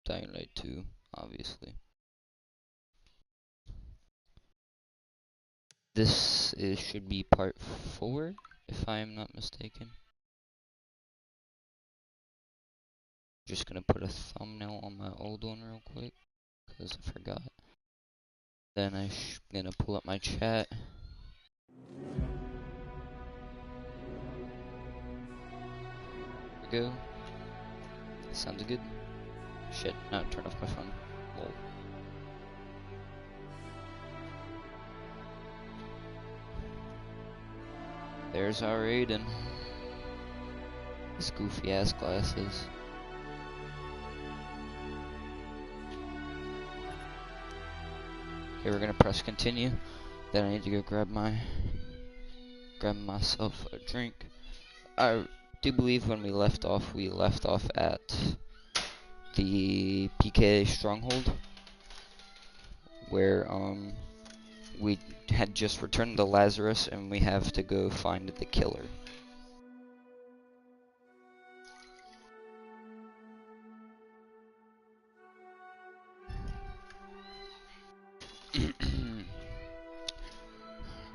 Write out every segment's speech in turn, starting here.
Dying Light 2, obviously. This should be part 4, if I am not mistaken. Just gonna put a thumbnail on my old one real quick, because I forgot. Then I'm gonna pull up my chat. There we go. Sounds good. Shit, now turn off my phone. Lol. There's our Aiden. His goofy ass glasses. Okay, we're gonna press continue. Then I need to go grab myself a drink. I do believe when we left off at the PK Stronghold, where we had just returned to Lazarus and we have to go find the killer.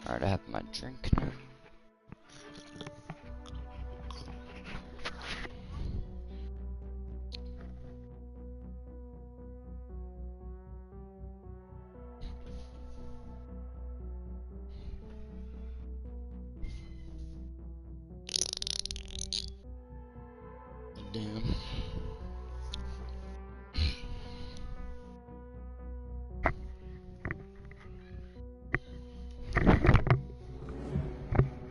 Alright, I have my drink now. Damn.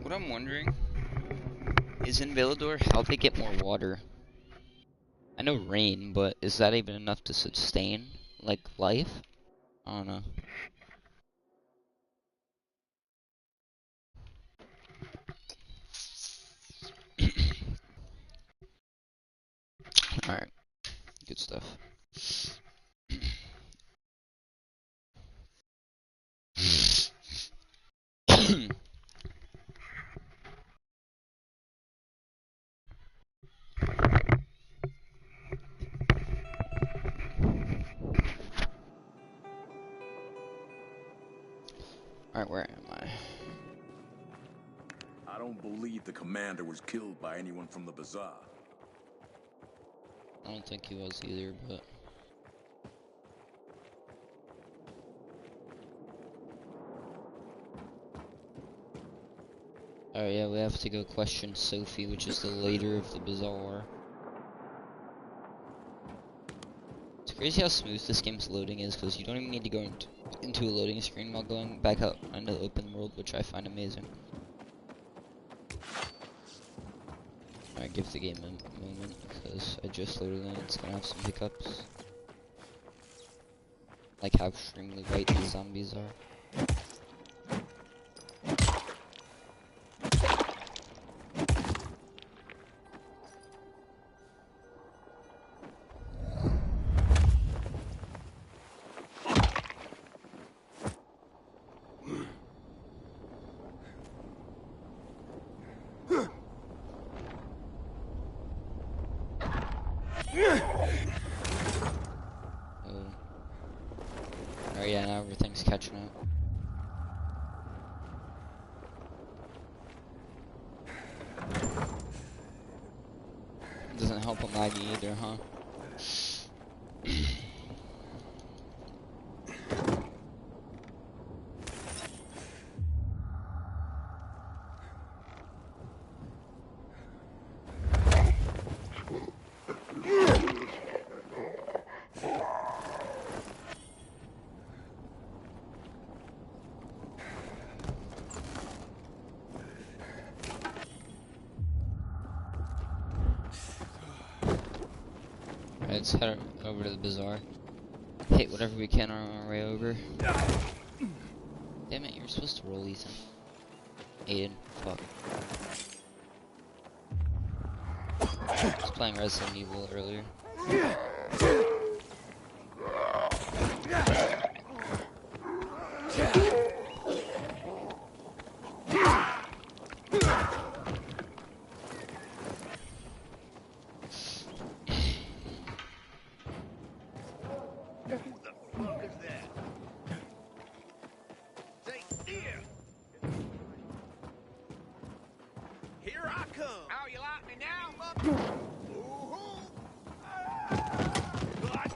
What I'm wondering is in Villador how they get more water. I know rain, but is that even enough to sustain, like, life? I don't know. Alright, good stuff. Alright, where am I? I don't believe the commander was killed by anyone from the bazaar. I don't think he was either, but... Oh yeah, we have to go question Sophie, which is the leader of the bazaar. It's crazy how smooth this game's loading is, because you don't even need to go into a loading screen while going back up into the open world, which I find amazing. Alright, give the game a moment, because I just loaded in, it's gonna have some hiccups. Like how extremely white the zombies are. Oh yeah, now everything's catching up. Doesn't help I'm laggy either, huh? Let's head over to the bazaar. Hit whatever we can on our way over. Damn it, you're supposed to roll, Ethan. Aiden, fuck. I was playing Resident Evil earlier.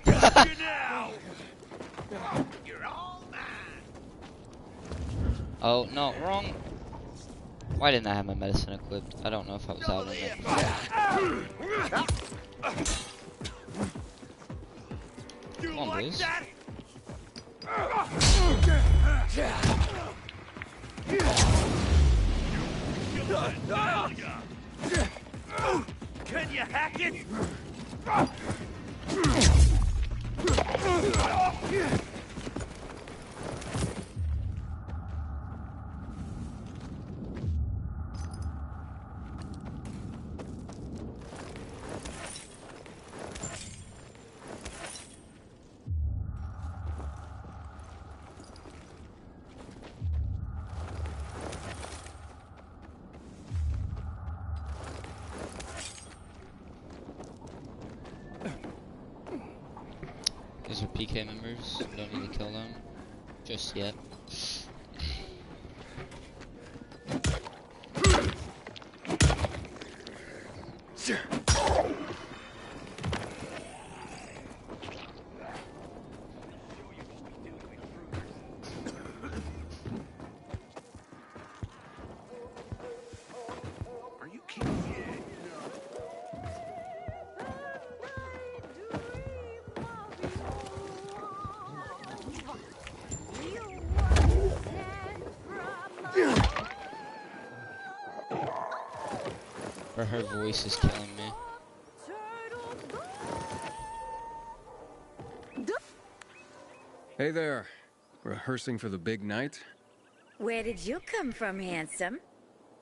got you now. You're all mine. Oh, no, wrong. Why didn't I have my medicine equipped? I don't know if I was out on it. Come on, boys. Can you hack it? These are PK members. Don't need to kill them just yet. Are you kidding me? Or her voice is killing me. Hey there. Rehearsing for the big night? Where did you come from, handsome?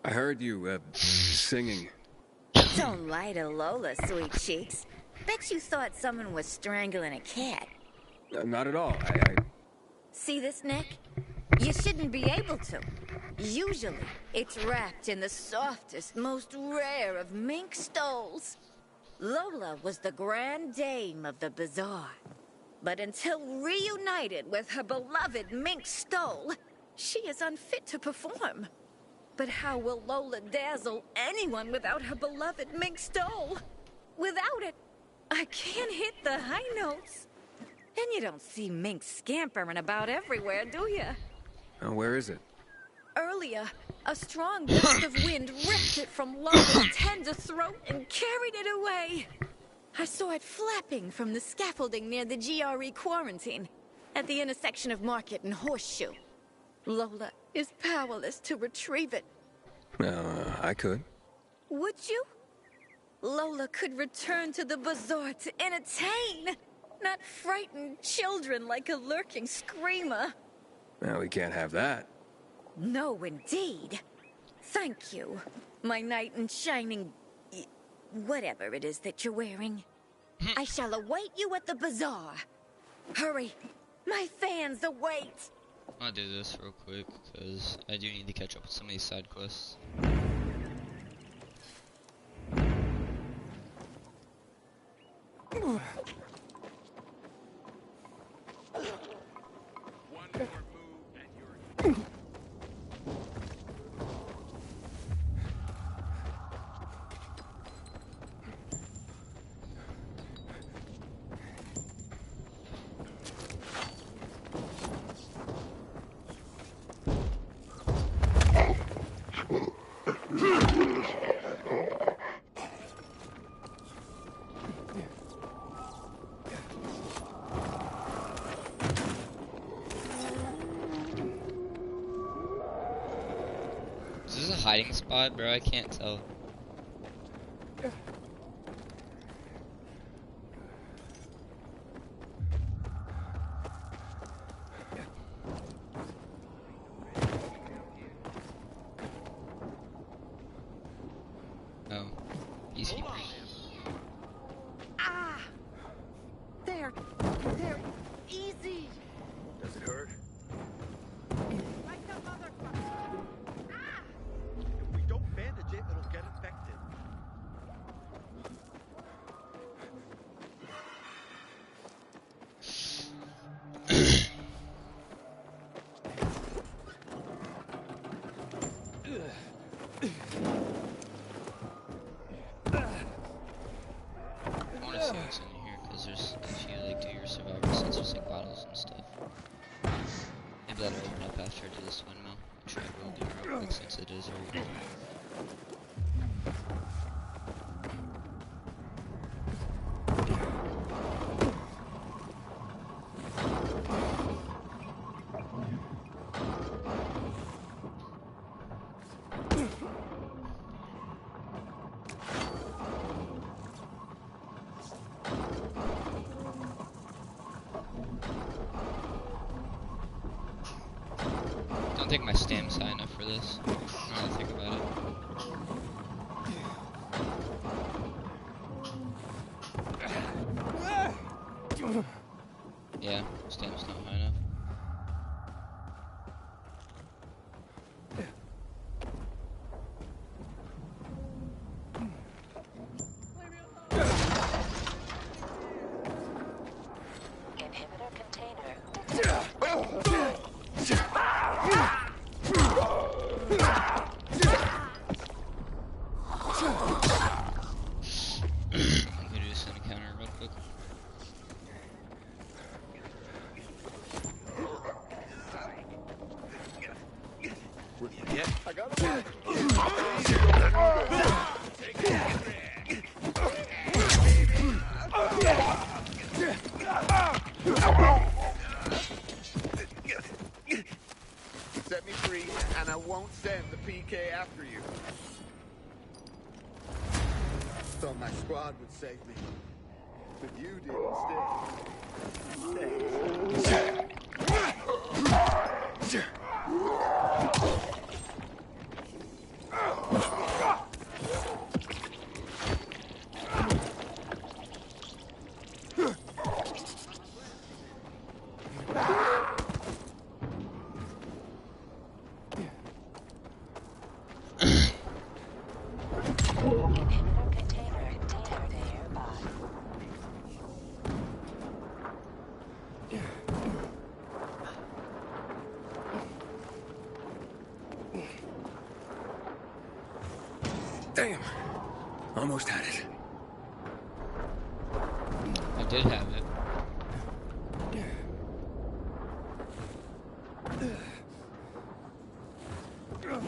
I heard you, singing. Don't lie to Lola, sweet cheeks. Bet you thought someone was strangling a cat. Not at all. See this neck? You shouldn't be able to. Usually, it's wrapped in the softest, most rare of mink stoles. Lola was the grand dame of the bazaar. But until reunited with her beloved mink stole, she is unfit to perform. But how will Lola dazzle anyone without her beloved mink stole? Without it, I can't hit the high notes. And you don't see mink scampering about everywhere, do you? Where is it? Earlier, a strong gust of wind ripped it from Lola's tender throat and carried it away. I saw it flapping from the scaffolding near the GRE quarantine, at the intersection of Market and Horseshoe. Lola is powerless to retrieve it. I could. Would you? Lola could return to the bazaar to entertain, not frighten children like a lurking screamer. Well, we can't have that. No, indeed. Thank you, my knight in shining... whatever it is that you're wearing. I shall await you at the bazaar. Hurry, my fans await. I'll do this real quick, because I do need to catch up with some of these side quests. One more move and you're... Is this a hiding spot, bro? I can't tell. Oh, easy. Ah! There. Easy. Does it hurt? Like the motherfucker. Ah! If we don't bandage it, it'll get infected. because there's if you like do your survival sense, there's like bottles and stuff. Maybe that'll open up after I do this windmill, which I will do real quick since it is very cold. I don't think my stamina's high enough for this. Now that I think about it. Yeah, stamina's not high enough. Inhibitor container. I'm gonna do this encounter real quick. Set me free, and I won't send the PK after you. Thought my squad would save me, but you did instead. Inhibitor container nearby. Damn. Almost had it. I did have it.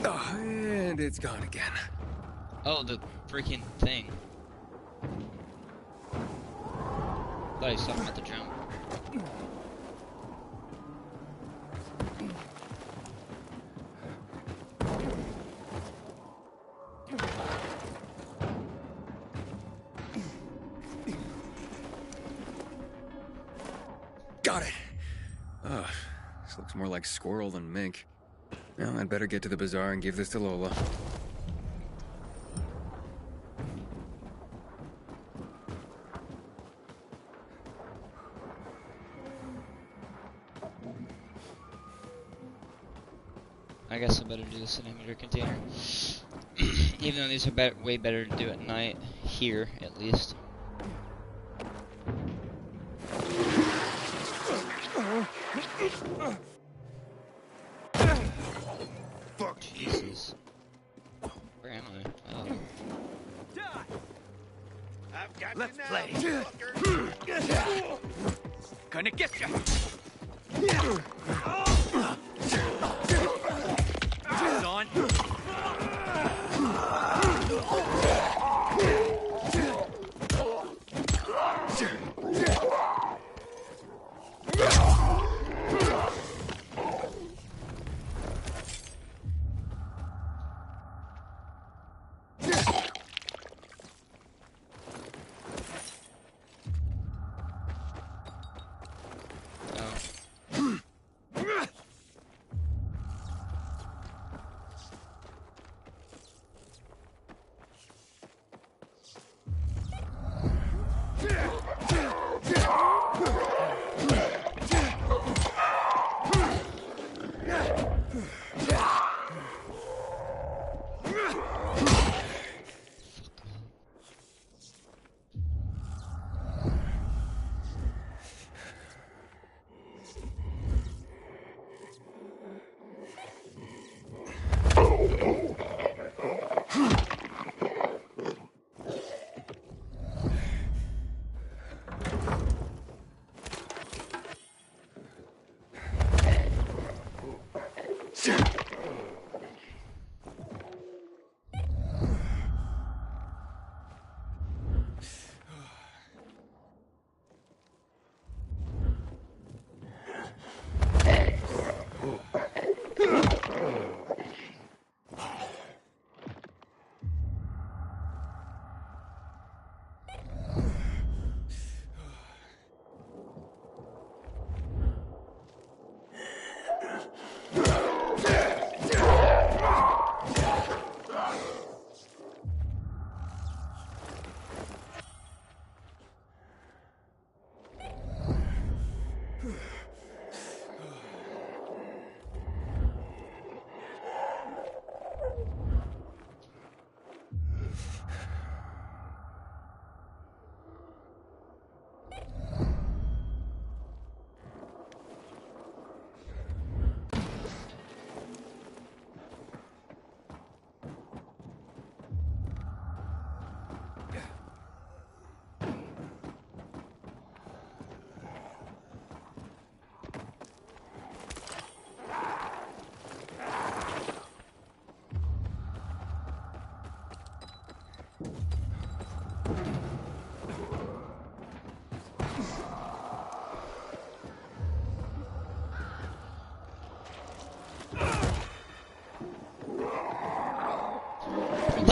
Oh, and it's gone again. Oh, the freaking thing. Thought he was talking about the jump. Got it. Ugh, this looks more like squirrel than mink. Well, I'd better get to the bazaar and give this to Lola. I guess I better do this in a meter container. Even though these are way better to do at night, here at least. Fuck. Jesus. Where am I? Oh. I've got Let's you now, play. fucker. Gonna get you. On.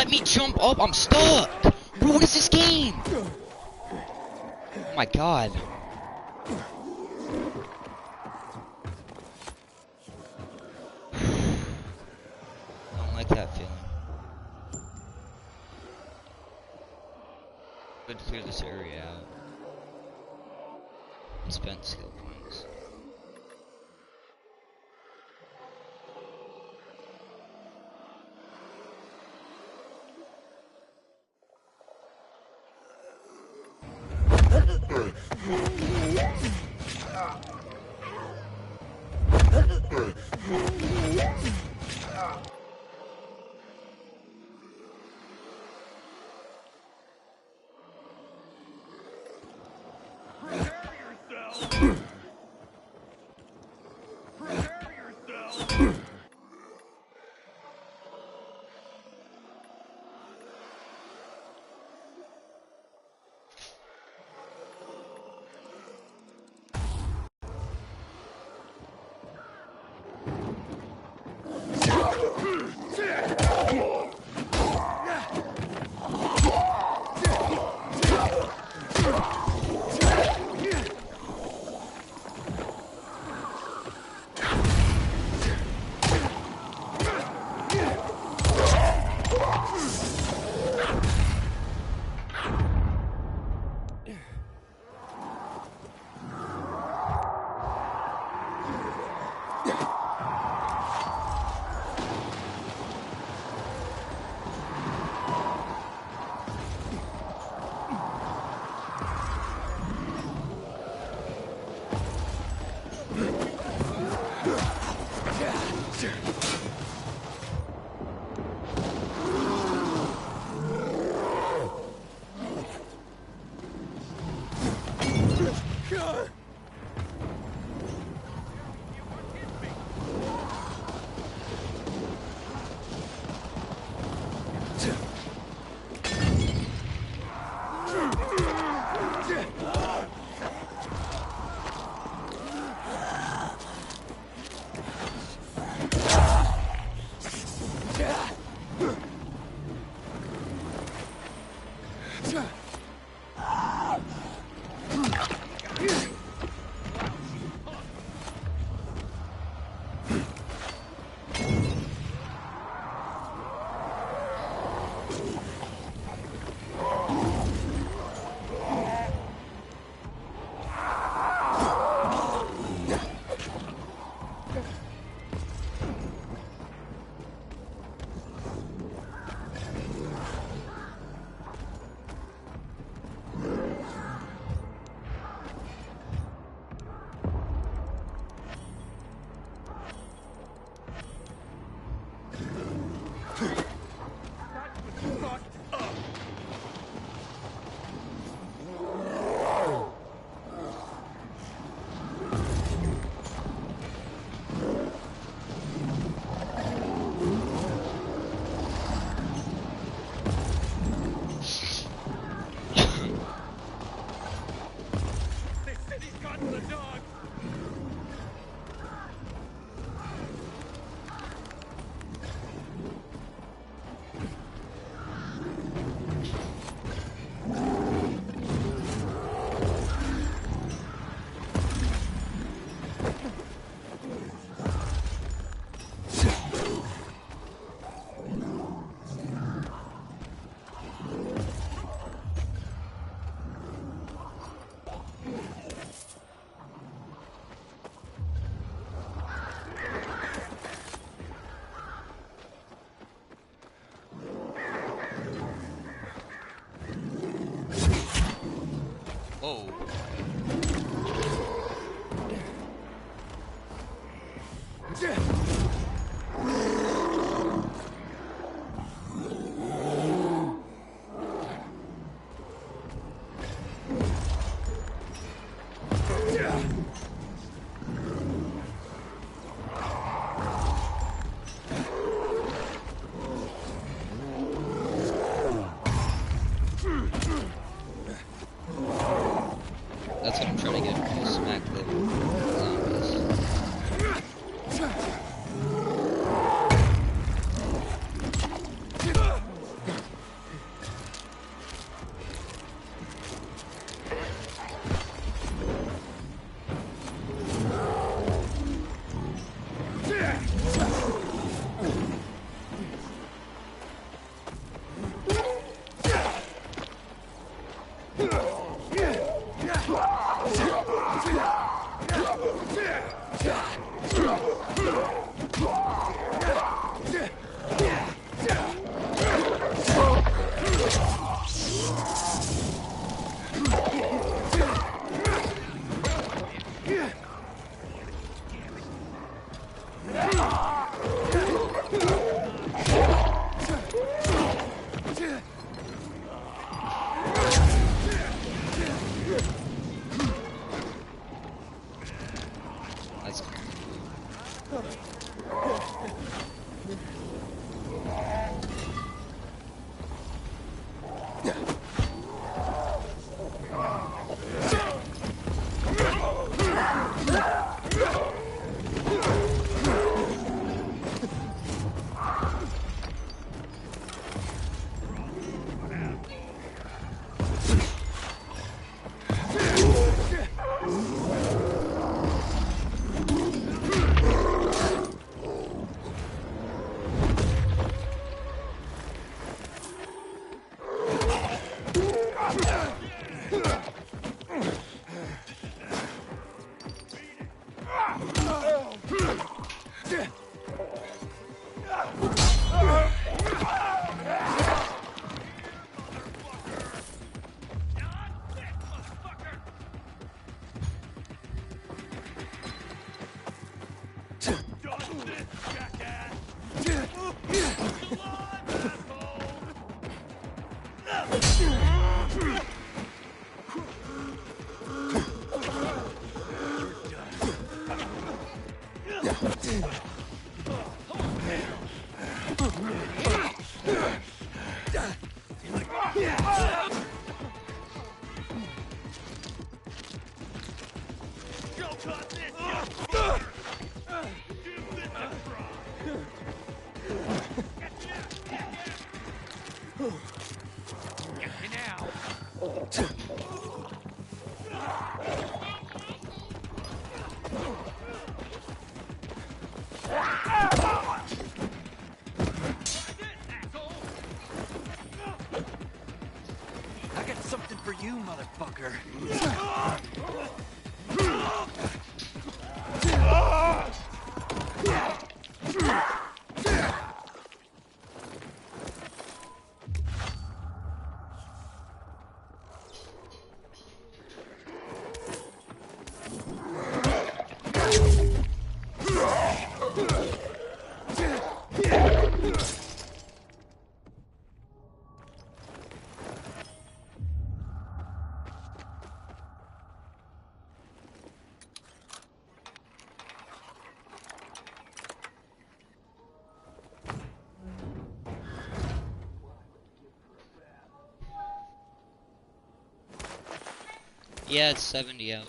Let me jump up, I'm stuck! Bro, what is this game? Oh my god. I don't like that feeling. Good to clear this area out. Spent skill points. Whoa. That's what I'm trying to get. To smack the zombies. That's I got something for you, motherfucker. Yeah, it's 70 out.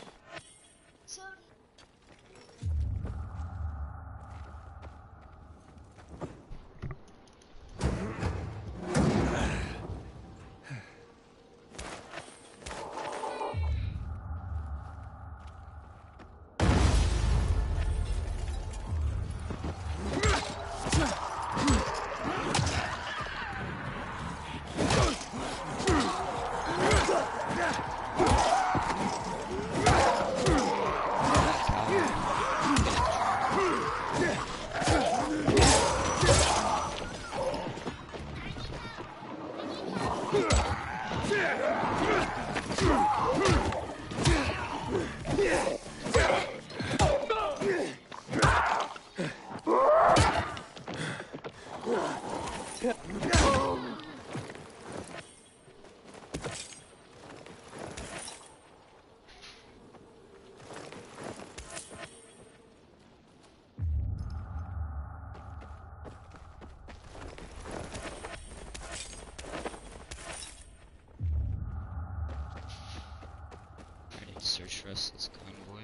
restless convoy.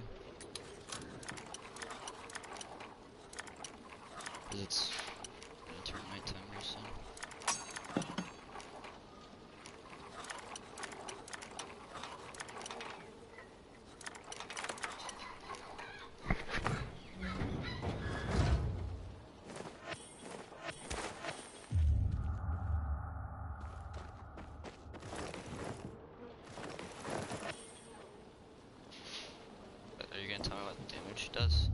'Cause it's gonna turn nighttime real soon. Are you gonna tell me what damage does?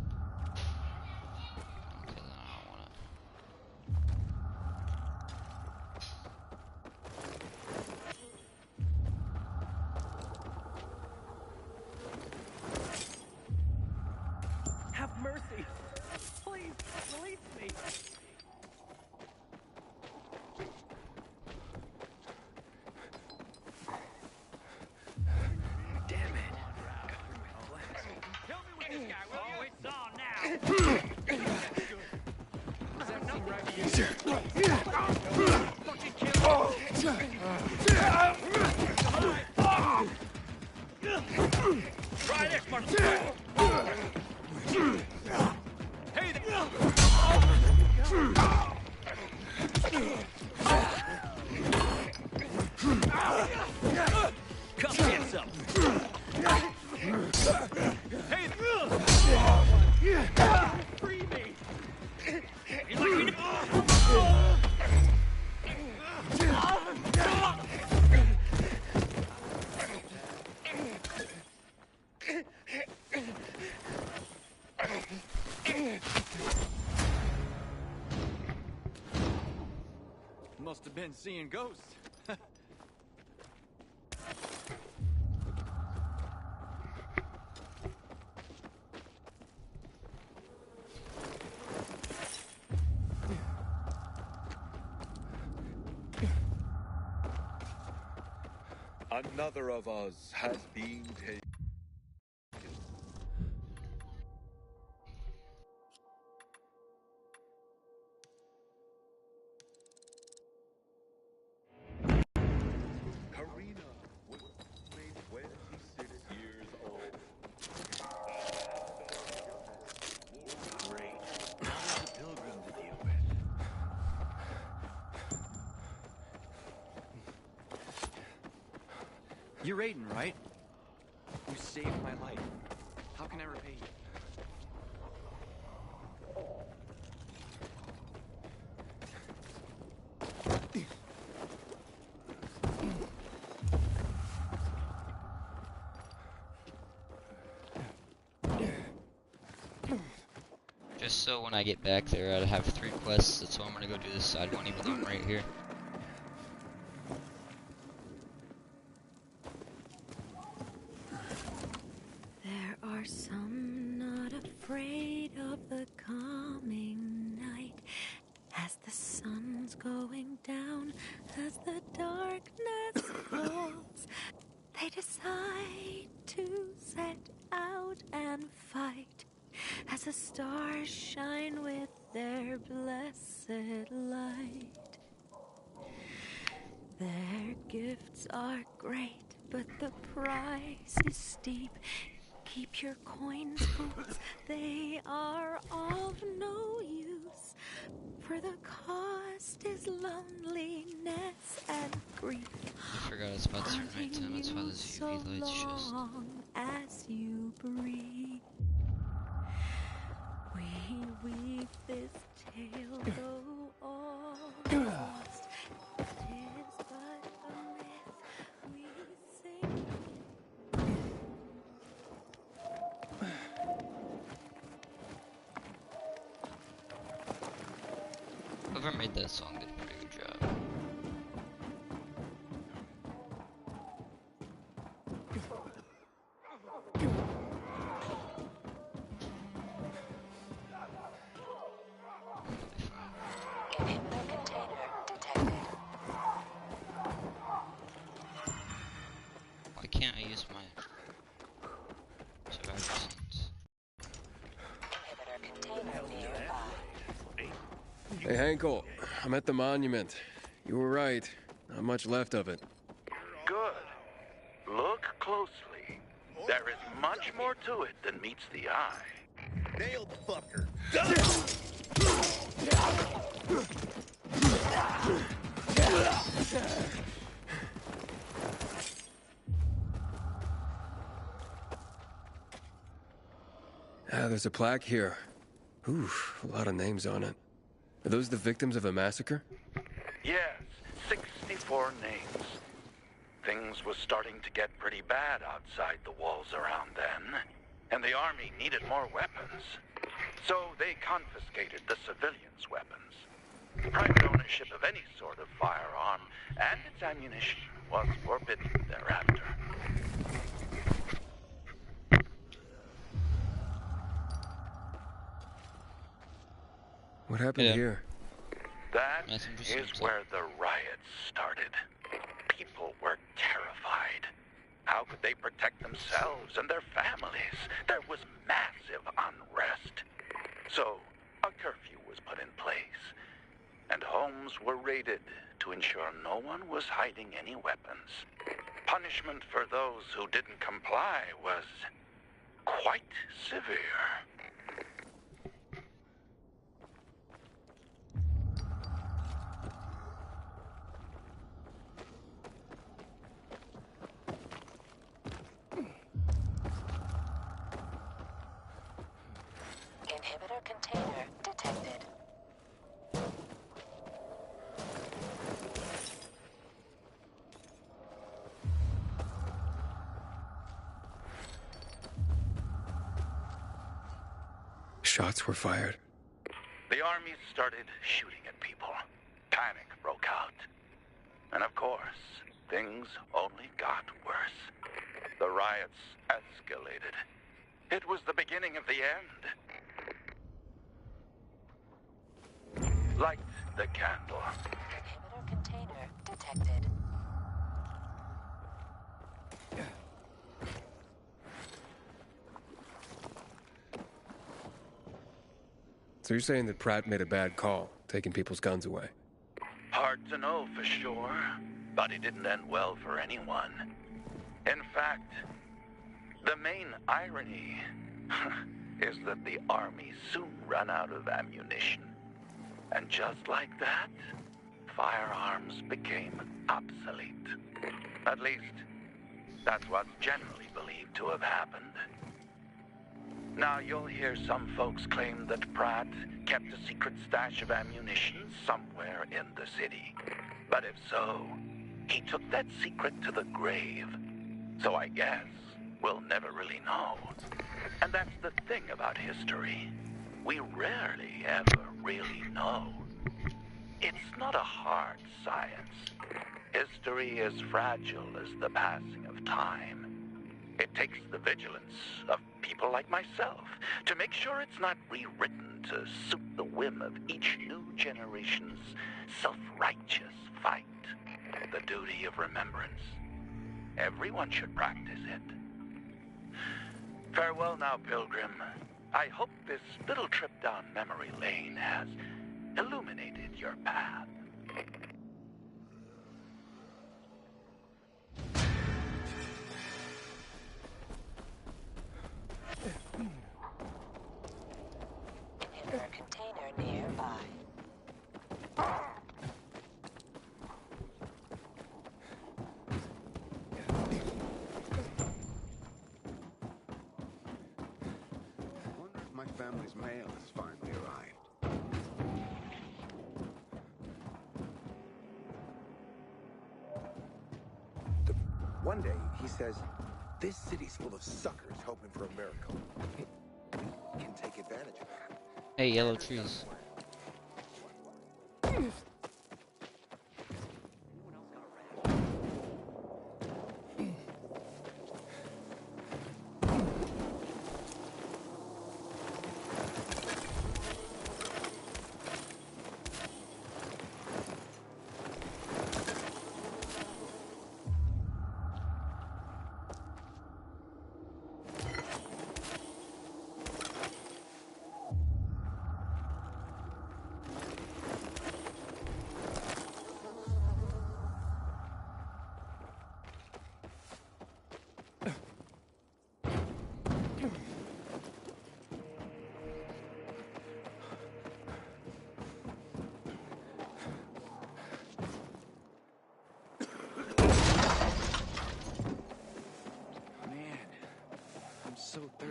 Okay, then I don't wanna. Have mercy. Please, release me. Damn it. Kill me with this guy, will you? It's on now. Does that seem right to you? Fucking kill him. Try this, Marcel. Hey there. Come get some. Hey. Free me. You like me Must have been seeing ghosts. Another of us has been taken. Karina was only 26 years old. Great. Now there's a pilgrim to deal with. You're Aiden, right? You saved my life. How can I repay you? Just so when I get back there, I'd have 3 quests. That's why I'm gonna go do this side one, even though I'm right here. There are some not afraid of the coming night. As the sun's going down, as the darkness falls, they decide to set out and fight. As the stars shine with their blessed light. Their gifts are great, but the price is steep. Keep your coins, fools, they are of no use. For the cost is loneliness and grief. I forgot it's about to turn nighttime, that's why this UV light's just. As you breathe, we weave this tale, though all lost. Tis but a myth we sing. Whoever made that song did a pretty good job. Inhibitor container detected. Why can't I use my survivor sense? Inhibitor container nearby. Hey, Hankel, I'm at the monument. You were right. Not much left of it. Good. Look closely. There is much more to it than meets the eye. Nailed the fucker. There's a plaque here. Ooh, a lot of names on it. Are those the victims of a massacre? Yes, 64 names. Things was starting to get pretty bad outside the walls around then, and the army needed more weapons. So they confiscated the civilians' weapons. Private ownership of any sort of firearm and its ammunition was forbidden thereafter. What happened Yeah. here? That That's interesting is stuff. where the riots started. People were terrified. How could they protect themselves and their families? There was massive unrest. So, a curfew was put in place, and homes were raided to ensure no one was hiding any weapons. Punishment for those who didn't comply was quite severe. Inhibitor container detected. Shots were fired. The army started shooting at people. Panic broke out. And of course, things only got worse. The riots escalated. It was the beginning of the end. Light the candle. Inhibitor container detected. So you're saying that Pratt made a bad call, taking people's guns away? Hard to know for sure, but it didn't end well for anyone. In fact, the main irony is that the army soon ran out of ammunition. And just like that, firearms became obsolete. At least, that's what's generally believed to have happened. Now, you'll hear some folks claim that Pratt kept a secret stash of ammunition somewhere in the city. But if so, he took that secret to the grave. So I guess we'll never really know. And that's the thing about history. We rarely ever really know. It's not a hard science. History is fragile as the passing of time. It takes the vigilance of people like myself to make sure it's not rewritten to suit the whim of each new generation's self-righteous fight. The duty of remembrance. Everyone should practice it. Farewell now, Pilgrim. I hope this little trip down memory lane has illuminated your path. Inhibitor container nearby. Wonder if my family's mail has finally arrived. One day, he says, this city's full of suckers hoping for a miracle. We can take advantage of that. Hey, yellow trees.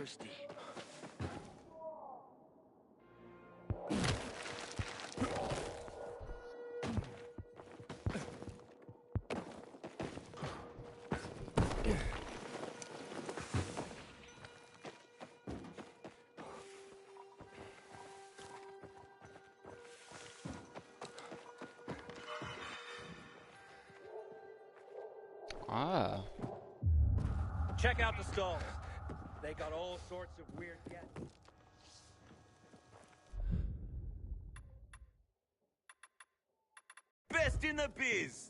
thirsty. Ah. Check out the stalls. They got all sorts of weird gadgets. Best in the biz!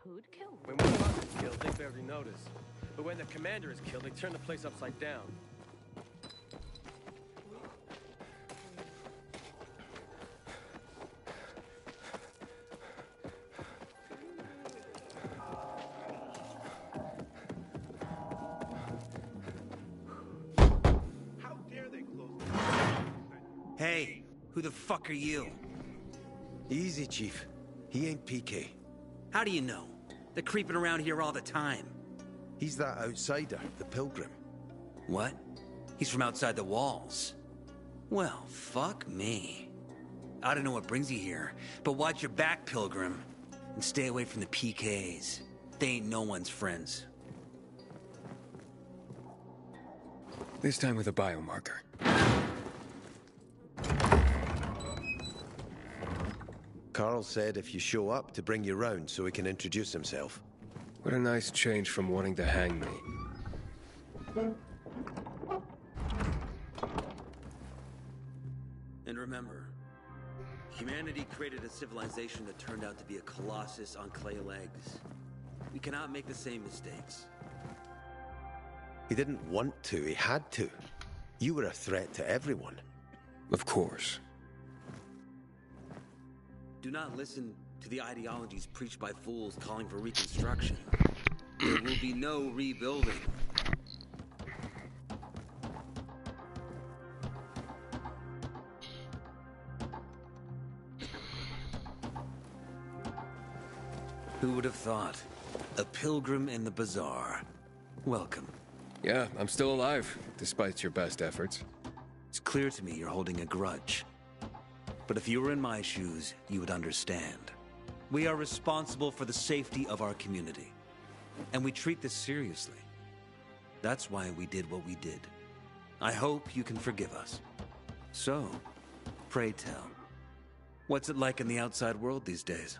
Who'd kill me? When one of us is killed, they barely notice. But when the commander is killed, they turn the place upside down. How dare they close? Hey, who the fuck are you? Easy, Chief. He ain't PK. How do you know? They're creeping around here all the time. He's that outsider, the Pilgrim. What? He's from outside the walls. Well, fuck me. I don't know what brings you here, but watch your back, Pilgrim. And stay away from the PKs. They ain't no one's friends. This time with a biomarker. Carl said if you show up to bring you round so he can introduce himself. What a nice change from wanting to hang me. And remember, humanity created a civilization that turned out to be a colossus on clay legs. We cannot make the same mistakes. He didn't want to, he had to. You were a threat to everyone. Of course. Do not listen to the ideologies preached by fools calling for reconstruction. There will be no rebuilding. Who would have thought? A pilgrim in the bazaar. Welcome. Yeah, I'm still alive, despite your best efforts. It's clear to me you're holding a grudge. But if you were in my shoes, you would understand. We are responsible for the safety of our community. And we treat this seriously. That's why we did what we did. I hope you can forgive us. So, pray tell, what's it like in the outside world these days?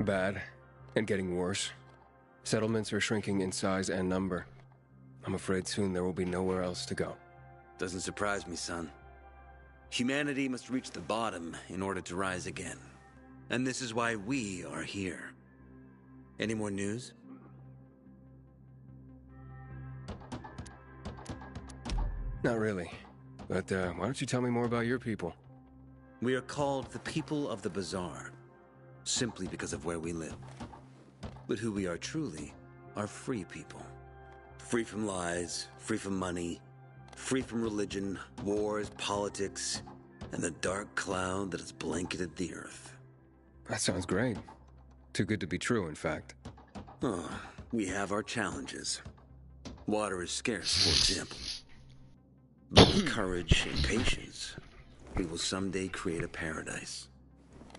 Bad, and getting worse. Settlements are shrinking in size and number. I'm afraid soon there will be nowhere else to go. Doesn't surprise me, son. Humanity must reach the bottom in order to rise again. And this is why we are here. Any more news? Not really. But why don't you tell me more about your people? We are called the people of the bazaar, simply because of where we live. But who we are truly are free people. Free from lies, free from money, free from religion, wars, politics, and the dark cloud that has blanketed the earth. That sounds great. Too good to be true, in fact. Oh, we have our challenges. Water is scarce, for example. But with courage and patience, we will someday create a paradise.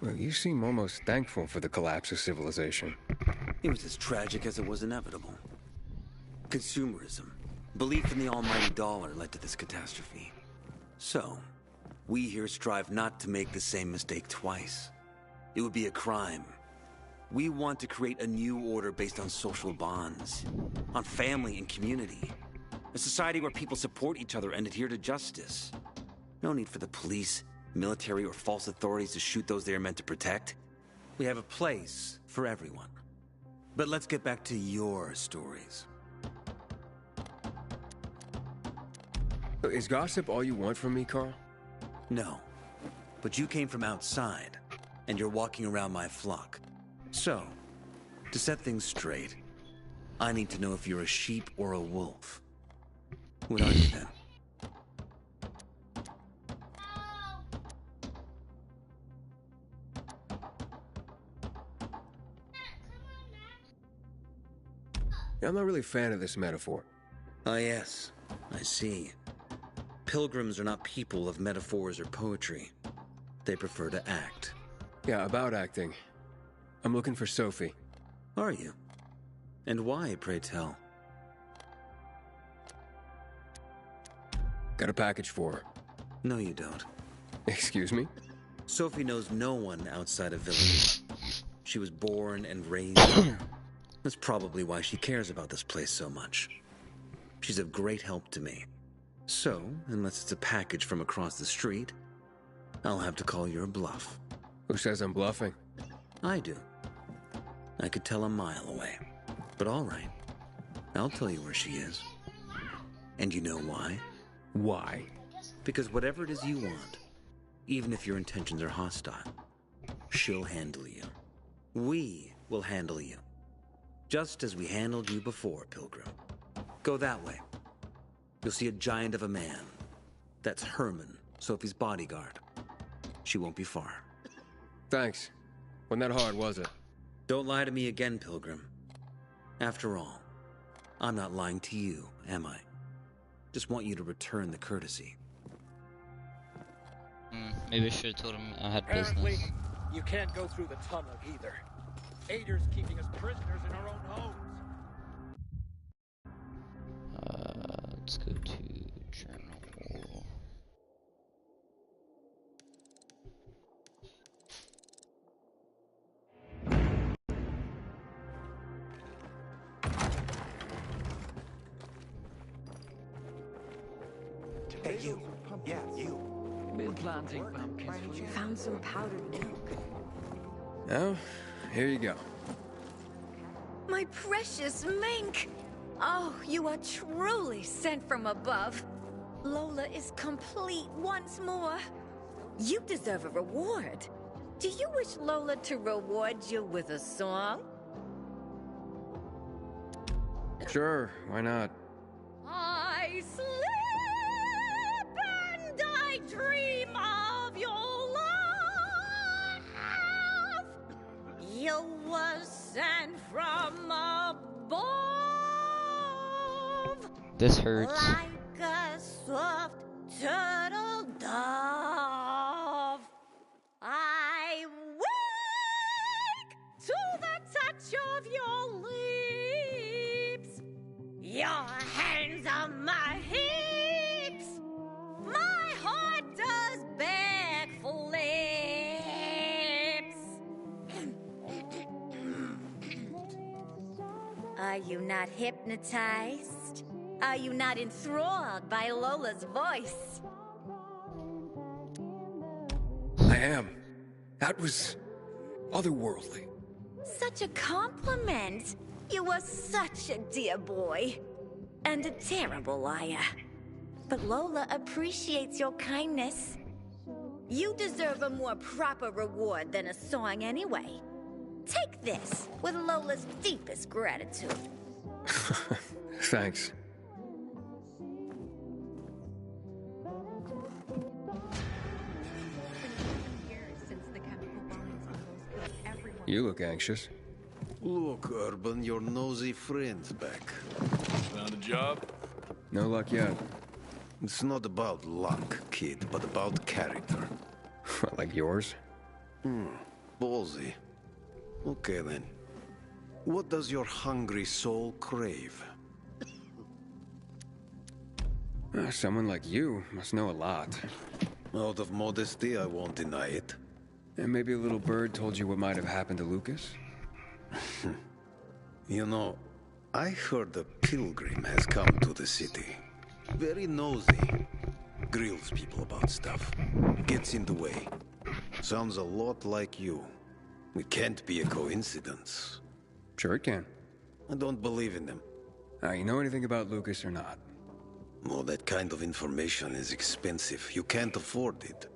Well, you seem almost thankful for the collapse of civilization. It was as tragic as it was inevitable. Consumerism, belief in the almighty dollar led to this catastrophe. So, we here strive not to make the same mistake twice. It would be a crime. We want to create a new order based on social bonds, on family and community. A society where people support each other and adhere to justice. No need for the police, military, or false authorities to shoot those they are meant to protect. We have a place for everyone. But let's get back to your stories. Is gossip all you want from me, Carl? No. But you came from outside, and you're walking around my flock. So, to set things straight, I need to know if you're a sheep or a wolf. What are you then? I'm not really a fan of this metaphor. Ah, yes. I see. Pilgrims are not people of metaphors or poetry. They prefer to act. Yeah, about acting. I'm looking for Sophie. Are you? And why, pray tell? Got a package for her. No, you don't. Excuse me? Sophie knows no one outside of Village. She was born and raised. That's probably why she cares about this place so much. She's of great help to me. So, unless it's a package from across the street, I'll have to call your bluff. Who says I'm bluffing? I do. I could tell a mile away. But all right. I'll tell you where she is. And you know why? Why? Because whatever it is you want, even if your intentions are hostile, she'll handle you. We will handle you. Just as we handled you before, Pilgrim. Go that way. You'll see a giant of a man. That's Herman, Sophie's bodyguard. She won't be far. Thanks. Wasn't that hard, was it? Don't lie to me again, Pilgrim. After all, I'm not lying to you, am I? Just want you to return the courtesy. Maybe I should have told him I had Apparently, business. you can't go through the tunnel either. Ader's keeping us prisoners in our own homes. Let's go to journal. Hey, you. Yeah, you. Been planting pumpkins for you. Found some powdered milk. Oh, here you go. My precious mink! Oh, you are truly sent from above. Lola is complete once more. You deserve a reward. Do you wish Lola to reward you with a song? Sure, why not? I sleep and I dream of your love. You were sent from above. This hurts. Like a soft turtle dove. I wake to the touch of your lips. Your hands on my hips. My heart does beg for lips. Are you not hypnotized? Are you not enthralled by Lola's voice? I am. That was otherworldly. Such a compliment. You are such a dear boy. And a terrible liar. But Lola appreciates your kindness. You deserve a more proper reward than a song anyway. Take this with Lola's deepest gratitude. Thanks. You look anxious. Look, Urban, your nosy friend's back. Found a job? No luck yet. It's not about luck, kid, but about character. Like yours? Ballsy. Okay, then. What does your hungry soul crave? Someone like you must know a lot. Out of modesty, I won't deny it. And maybe a little bird told you what might have happened to Lucas? You know, I heard a pilgrim has come to the city. Very nosy. Grills people about stuff. Gets in the way. Sounds a lot like you. It can't be a coincidence. Sure it can. I don't believe in them. You know anything about Lucas or not? Oh, that kind of information is expensive. You can't afford it.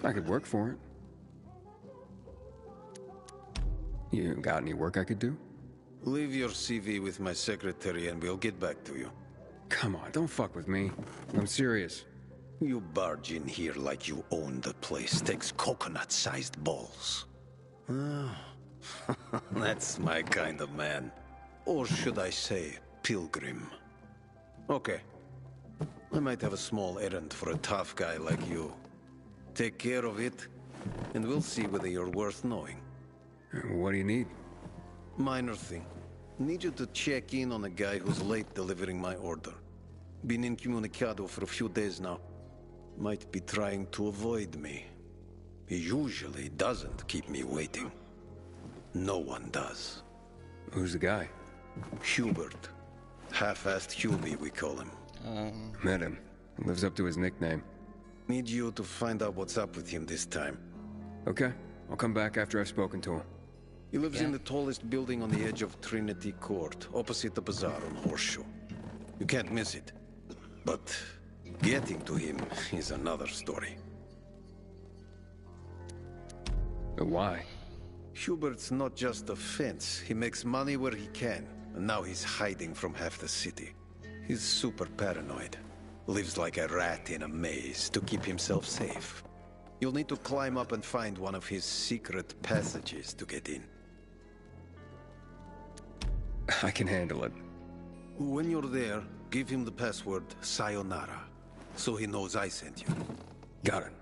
I could work for it. You got any work I could do? Leave your CV with my secretary and we'll get back to you. Come on, don't fuck with me. I'm serious. You barge in here like you own the place. Takes coconut-sized balls. That's my kind of man. Or should I say, Pilgrim. Okay. I might have a small errand for a tough guy like you. Take care of it, and we'll see whether you're worth knowing. What do you need? Minor thing. Need you to check in on a guy who's late delivering my order. Been incommunicado for a few days now. Might be trying to avoid me. He usually doesn't keep me waiting. No one does. Who's the guy? Hubert. Half-assed Hubie, we call him. Met him. Lives up to his nickname. Need you to find out what's up with him this time. Okay. I'll come back after I've spoken to him. He lives in the tallest building on the edge of Trinity Court, opposite the bazaar on Horseshoe. You can't miss it. But getting to him is another story. But why? Hubert's not just a fence. He makes money where he can, and now he's hiding from half the city. He's super paranoid. Lives like a rat in a maze to keep himself safe. You'll need to climb up and find one of his secret passages to get in. I can handle it. When you're there, give him the password Sayonara, so he knows I sent you. Got it.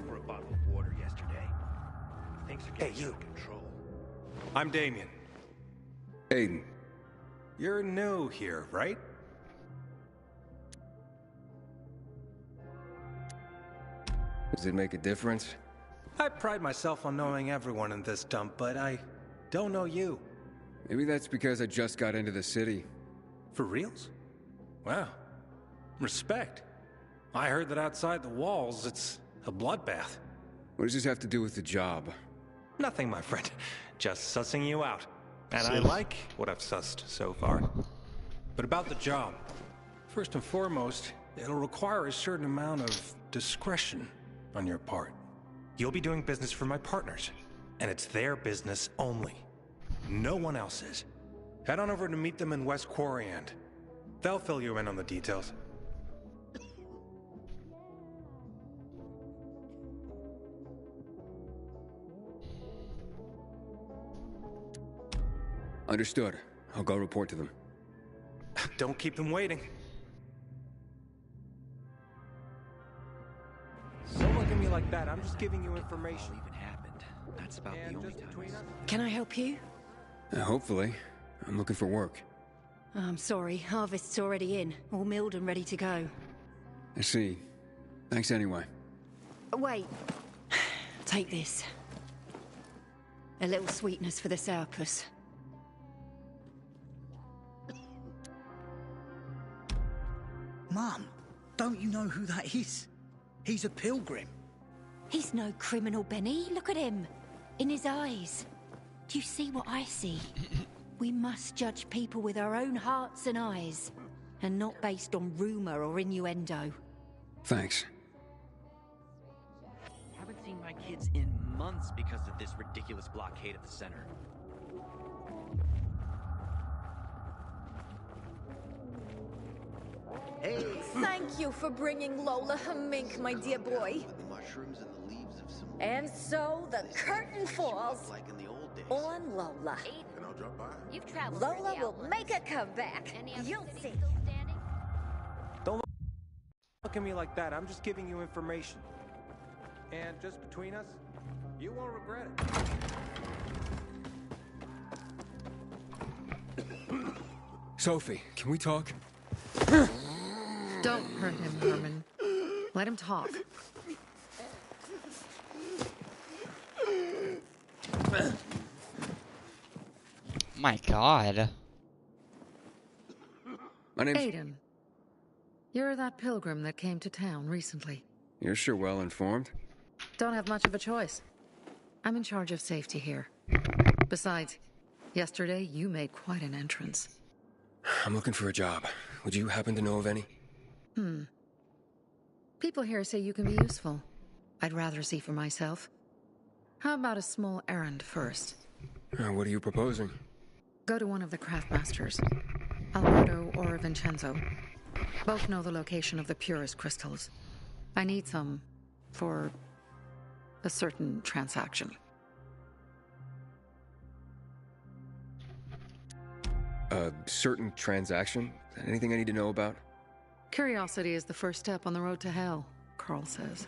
For a bottle of water yesterday. Things are getting out of control. I'm Damien. Aiden. You're new here, right? Does it make a difference? I pride myself on knowing everyone in this dump, but I don't know you. Maybe that's because I just got into the city. For reals? Wow. Respect. I heard that outside the walls, it's a bloodbath. What does this have to do with the job? Nothing, my friend. Just sussing you out. And I like what I've sussed so far. But about the job. First and foremost, it'll require a certain amount of discretion on your part. You'll be doing business for my partners, and it's their business only. No one else's. Head on over to meet them in West Quarryend. They'll fill you in on the details. Understood. I'll go report to them. Don't keep them waiting. Don't look at me like that. I'm just giving you information. Even happened. That's about the only time. Can I help you? Hopefully. I'm looking for work. I'm sorry, harvest's already in, all milled and ready to go. I see. Thanks anyway. Wait. Take this. A little sweetness for the sourpuss. Mum, don't you know who that is? He's a pilgrim. He's no criminal, Benny. Look at him. In his eyes. Do you see what I see? We must judge people with our own hearts and eyes, and not based on rumor or innuendo. Thanks. Haven't seen my kids in months because of this ridiculous blockade at the center. Hey! Thank you for bringing Lola a mink, my dear boy. And so the curtain falls on Lola. You've traveled Lola will make a comeback. You'll see. Don't look at me like that. I'm just giving you information. And just between us, you won't regret it. Sophie, can we talk? Don't hurt him, Herman. Let him talk. My God. My name's... Aiden. You're that pilgrim that came to town recently. You're sure well informed. Don't have much of a choice. I'm in charge of safety here. Besides, yesterday you made quite an entrance. I'm looking for a job. Would you happen to know of any? People here say you can be useful. I'd rather see for myself. How about a small errand first? What are you proposing? Go to one of the craftmasters, Alberto or Vincenzo. Both know the location of the purest crystals. I need some for a certain transaction. A certain transaction? Anything I need to know about? Curiosity is the first step on the road to hell, Carl says.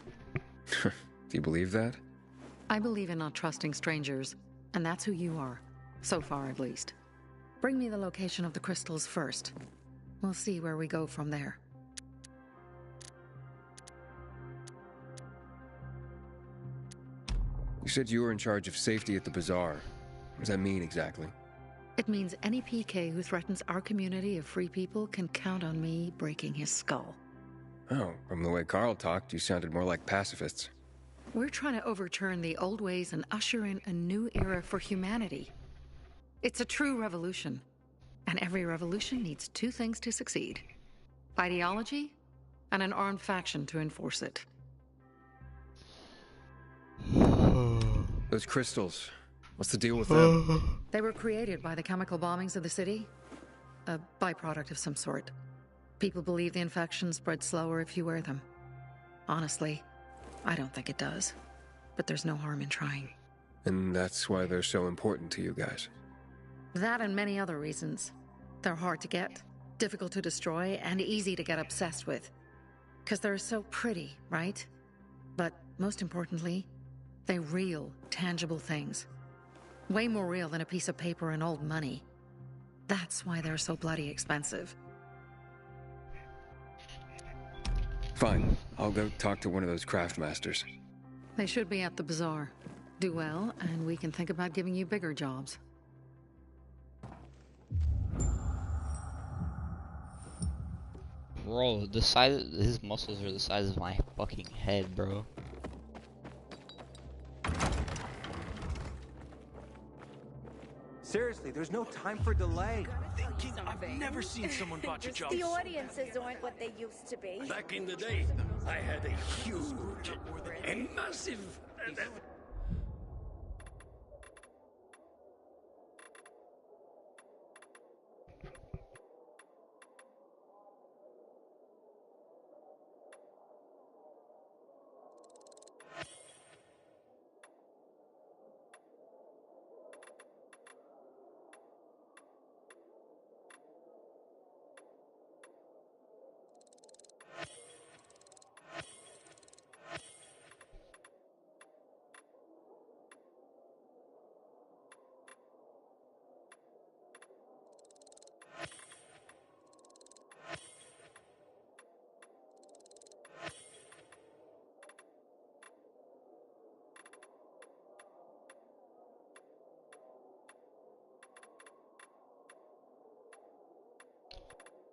Do you believe that? I believe in not trusting strangers, and that's who you are. So far, at least. Bring me the location of the crystals first. We'll see where we go from there. You said you were in charge of safety at the bazaar. What does that mean exactly? It means any PK who threatens our community of free people can count on me breaking his skull. Oh, from the way Carl talked, you sounded more like pacifists. We're trying to overturn the old ways and usher in a new era for humanity. It's a true revolution. And every revolution needs two things to succeed: ideology and an armed faction to enforce it. Those crystals, what's the deal with them? They were created by the chemical bombings of the city. A byproduct of some sort. People believe the infection spreads slower if you wear them. Honestly, I don't think it does. But there's no harm in trying. And that's why they're so important to you guys. That and many other reasons. They're hard to get, difficult to destroy, and easy to get obsessed with. Because they're so pretty, right? But most importantly, they're real, tangible things. Way more real than a piece of paper and old money. That's why they're so bloody expensive. Fine, I'll go talk to one of those craft masters. They should be at the bazaar. Do well, and we can think about giving you bigger jobs. Bro, his muscles are the size of my fucking head, bro. Seriously, there's no time for delay. Thinking I've never seen someone botch a job. The audiences aren't what they used to be. Back in the day, I had a huge and massive...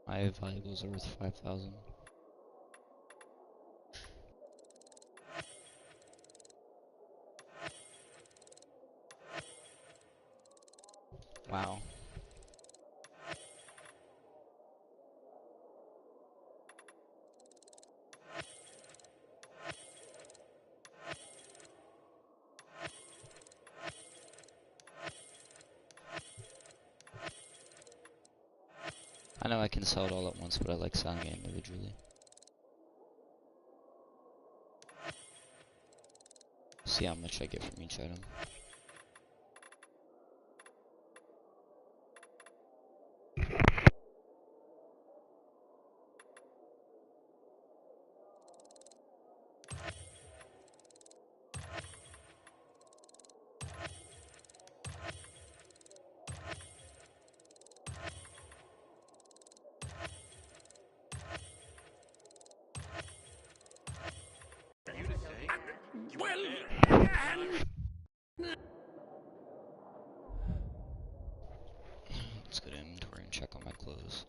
My valuables are worth 5,000. Wow. I know I can sell it all at once, but I like selling it individually. See how much I get from each item. Let's go to inventory and check on my clothes.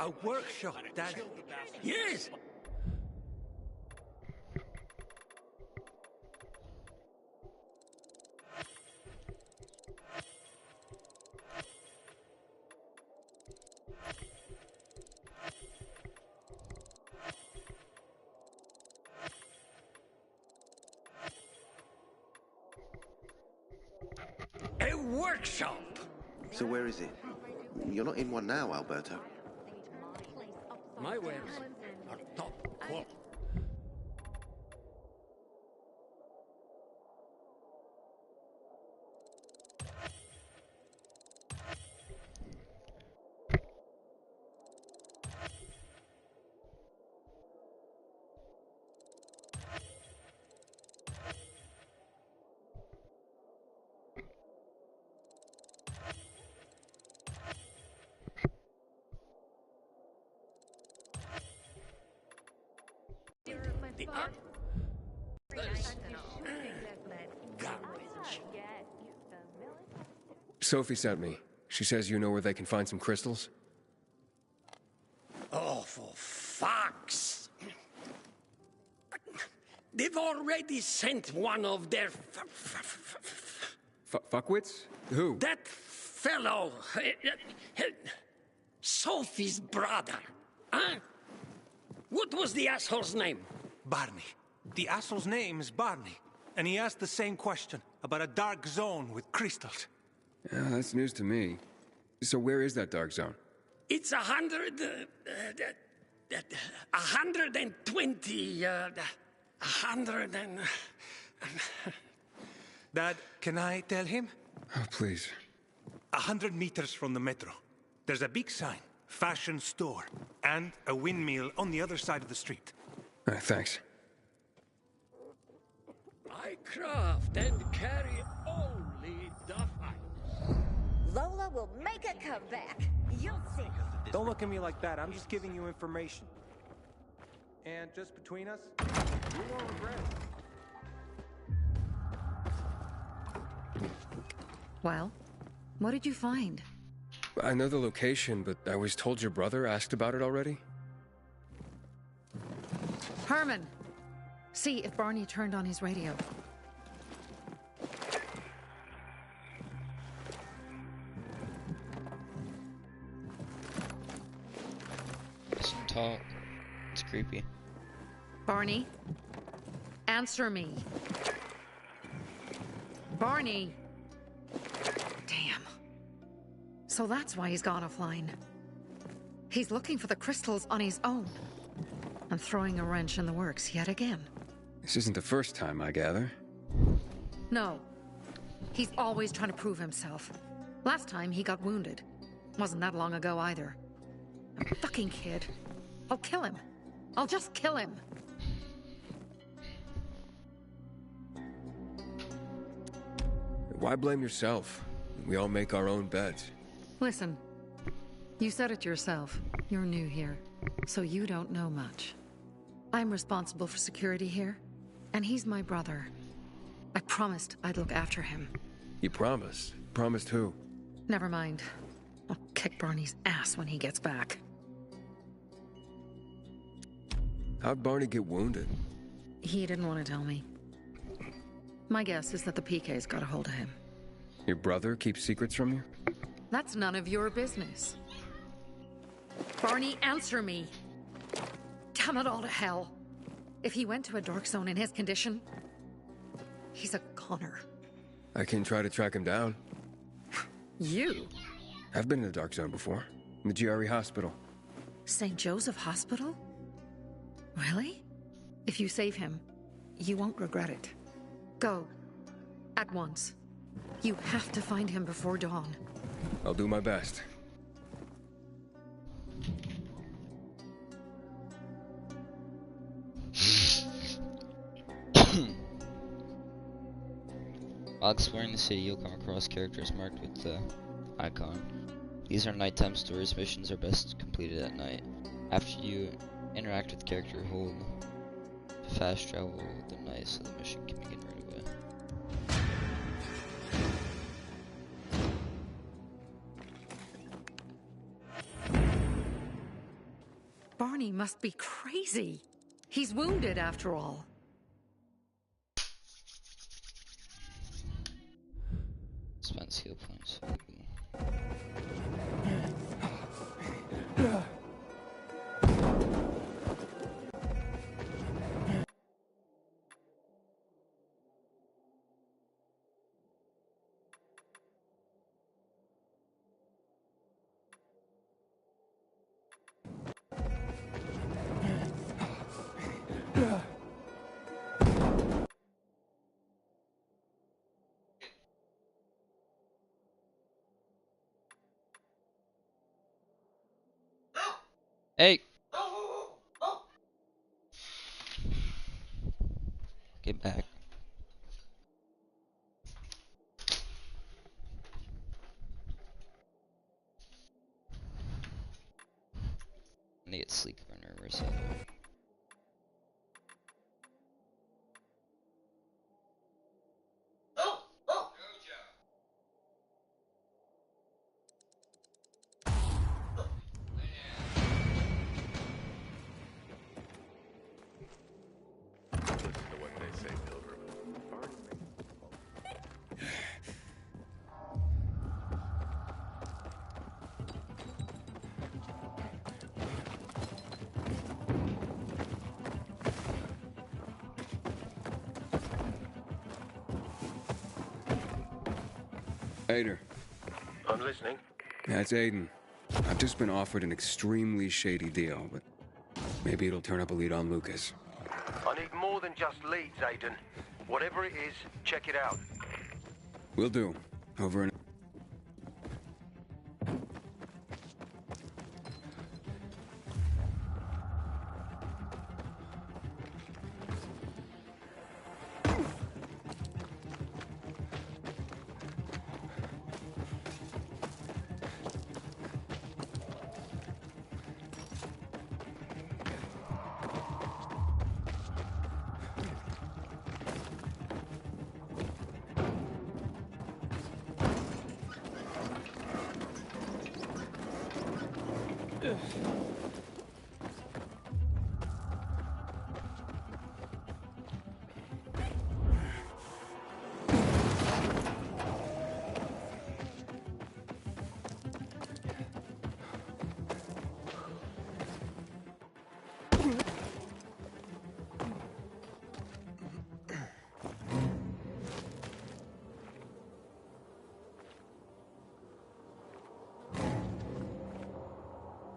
A workshop, that... Yes! A workshop! So where is it? You're not in one now, Alberto. My wares are top quality. Sophie sent me. She says you know where they can find some crystals? Oh, for fuck's... They've already sent one of their... Fuckwits? Who? That fellow... Sophie's brother. Huh? What was the asshole's name? Barney. The asshole's name is Barney. And he asked the same question about a dark zone with crystals. Yeah, that's news to me. So where is that dark zone? It's 120... 100 and... Dad, can I tell him? Oh, please. 100 meters from the metro. There's a big sign, fashion store, and a windmill on the other side of the street. All right, thanks. I craft and carry only the fight. Lola will make a comeback. You'll see. Don't look at me like that. I'm just giving you information. And just between us, you won't regret it. Well, what did you find? I know the location, but I was told your brother asked about it already. Herman! See if Barney turned on his radio. Doesn't talk. It's creepy. Barney? Answer me. Barney! Damn. So that's why he's gone offline. He's looking for the crystals on his own. And throwing a wrench in the works yet again. This isn't the first time, I gather. No. He's always trying to prove himself. Last time he got wounded. Wasn't that long ago either. A fucking kid. I'll kill him. I'll just kill him. Why blame yourself? We all make our own beds. Listen. You said it yourself. You're new here. So you don't know much. I'm responsible for security here. And he's my brother. I promised I'd look after him. You promised? Promised who? Never mind. I'll kick Barney's ass when he gets back. How'd Barney get wounded? He didn't want to tell me. My guess is that the PK's got a hold of him. Your brother keeps secrets from you? That's none of your business. Barney, answer me! Damn it all to hell! If he went to a dark zone in his condition, he's a goner. I can try to track him down. You? I've been in the dark zone before. In the GRE hospital. St. Joseph Hospital? Really? If you save him, you won't regret it. Go. At once. You have to find him before dawn. I'll do my best. While exploring the city, you'll come across characters marked with the icon. These are nighttime stories. Missions are best completed at night. After you interact with the character, hold fast travel the night so the mission can begin right away. Barney must be crazy. He's wounded after all. Spend skill points. Hey! Get back. I need to get sleep burner or something. Ader. I'm listening. That's Aiden. I've just been offered an extremely shady deal, but maybe it'll turn up a lead on Lucas. I need more than just leads, Aiden. Whatever it is, check it out. Will do. Over and...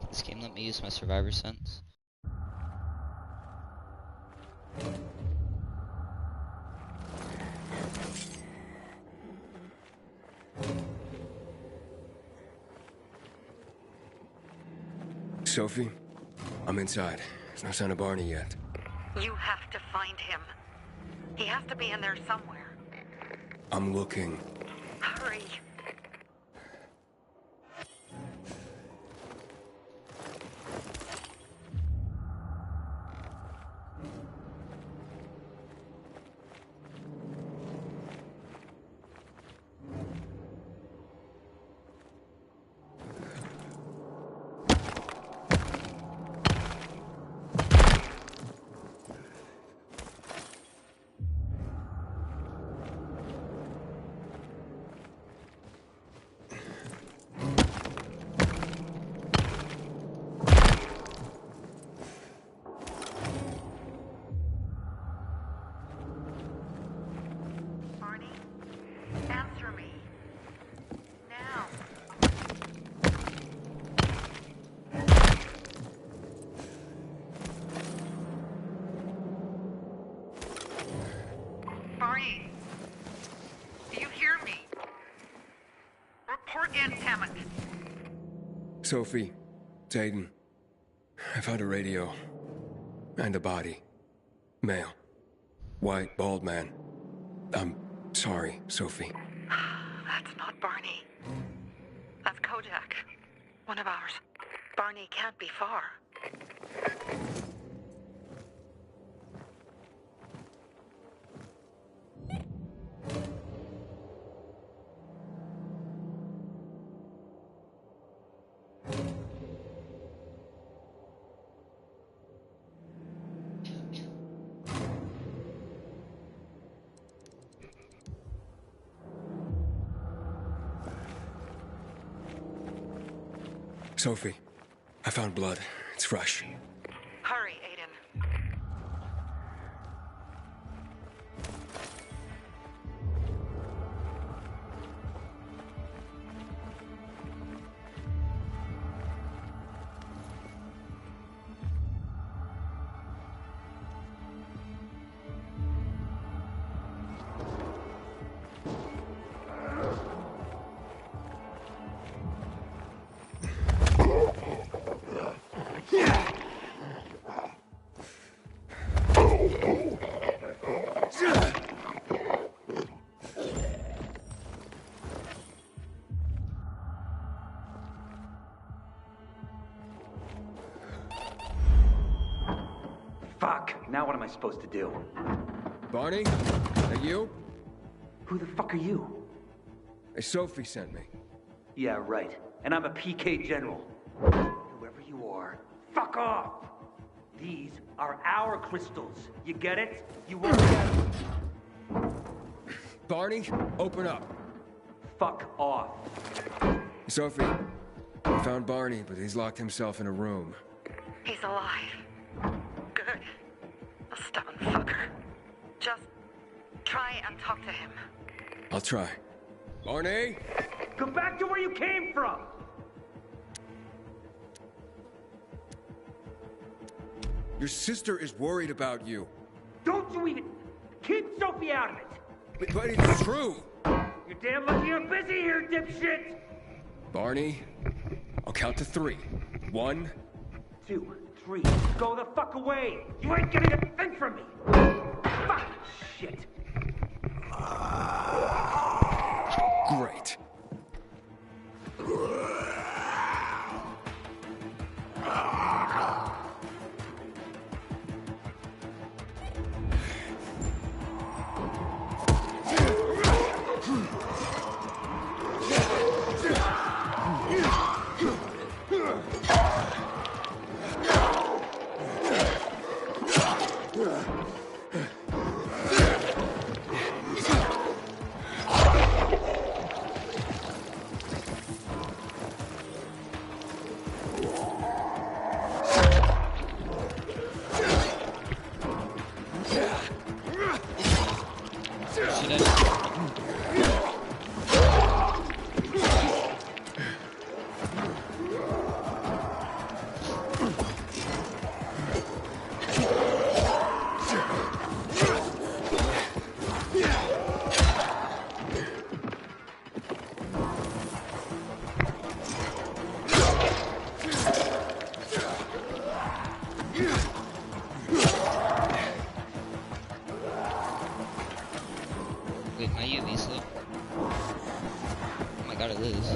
This game let me use my survivor sense. Sophie, I'm inside. There's no sign of Barney yet. You have to find him. He has to be in there somewhere. I'm looking. Hurry. Sophie, it's Aiden. I found a radio. And a body. Male. White, bald man. I'm sorry, Sophie. That's not Barney. That's Kojak. One of ours. Barney can't be far. Sophie, I found blood. It's fresh. Hurry, Aiden. Fuck! Now what am I supposed to do? Barney? That you? Who the fuck are you? Hey, Sophie sent me. Yeah, right. And I'm a PK general. Whoever you are, fuck off! These are our crystals. You get it? You won't get them. Barney, open up. Fuck off. Sophie, I found Barney, but he's locked himself in a room. He's alive. Good. A stubborn fucker. Just try and talk to him. I'll try. Barney? Go back to where you came from! Your sister is worried about you. Don't you even... Keep Sophie out of it! But it's true! You're damn lucky I'm busy here, dipshit! Barney, I'll count to 3. 1, 2, 3. Go the fuck away! You ain't getting a thing from me! Fuck! Shit! Great. Wait, my UV slip? Oh my god, it is.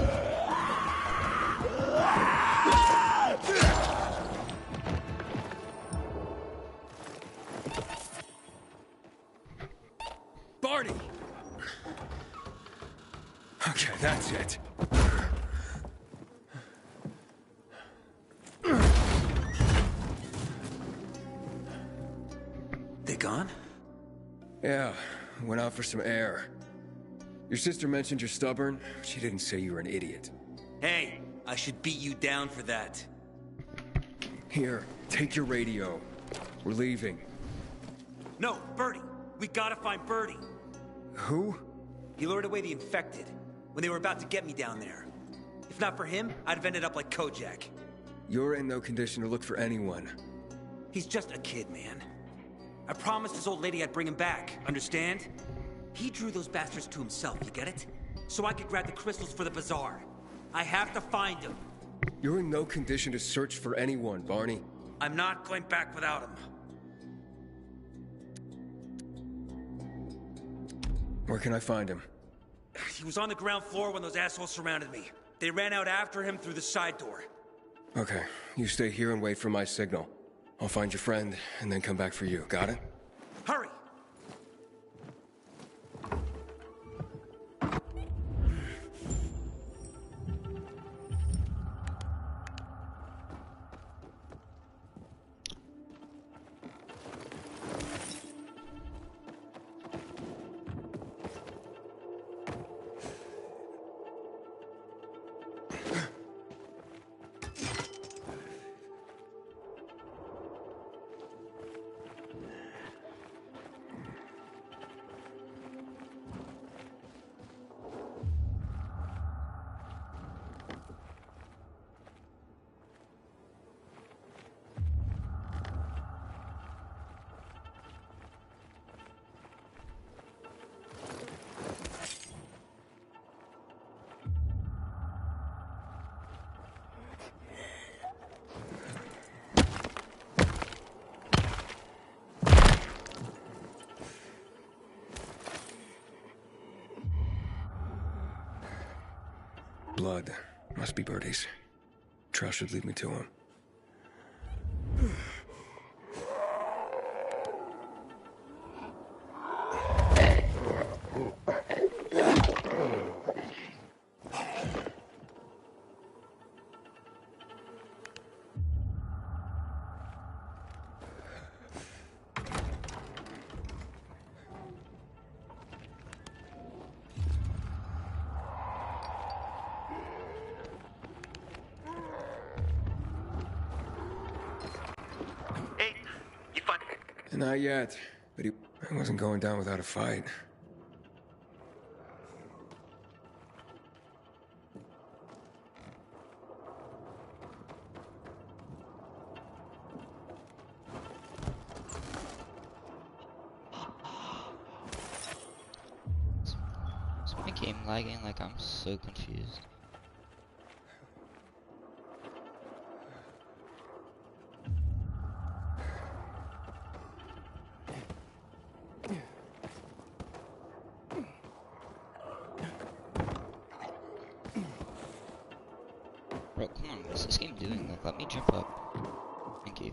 Barney! Okay, that's it. They gone? Yeah, went out for some air. Your sister mentioned you're stubborn. She didn't say you were an idiot. Hey, I should beat you down for that. Here, take your radio. We're leaving. No, Birdie. We gotta find Birdie. Who? He lured away the infected when they were about to get me down there. If not for him, I'd have ended up like Kojak. You're in no condition to look for anyone. He's just a kid, man. I promised his old lady I'd bring him back, understand? He drew those bastards to himself, you get it? So I could grab the crystals for the bazaar. I have to find him. You're in no condition to search for anyone, Barney. I'm not going back without him. Where can I find him? He was on the ground floor when those assholes surrounded me. They ran out after him through the side door. Okay, you stay here and wait for my signal. I'll find your friend and then come back for you. Got it? Hurry! Blood. Must be Birdie's. Trail should lead me to him. Not yet, but he wasn't going down without a fight. Is my game lagging? Like, I'm so confused. Bro, come on, what's this game doing? Like, let me jump up. Thank you.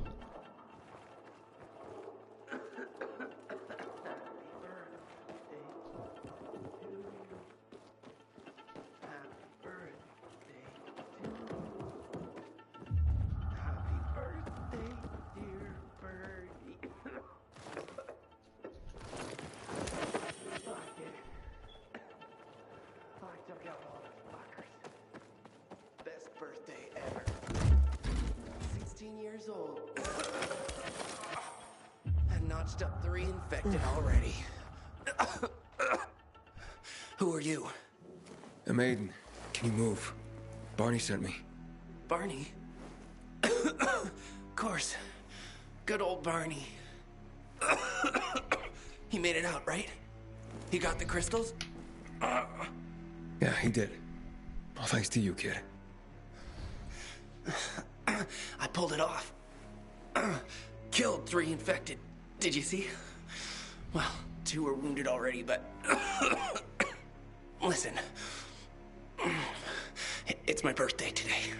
Birthday ever. 16 years old. And notched up 3 infected already. Who are you? I'm Aiden. Can you move? Barney sent me. Barney? Of course. Good old Barney. He made it out, right? He got the crystals? Yeah, he did. All thanks to you, kid. I pulled it off. Killed 3 infected. Did you see? Well, 2 were wounded already, but... Listen. It's my birthday today.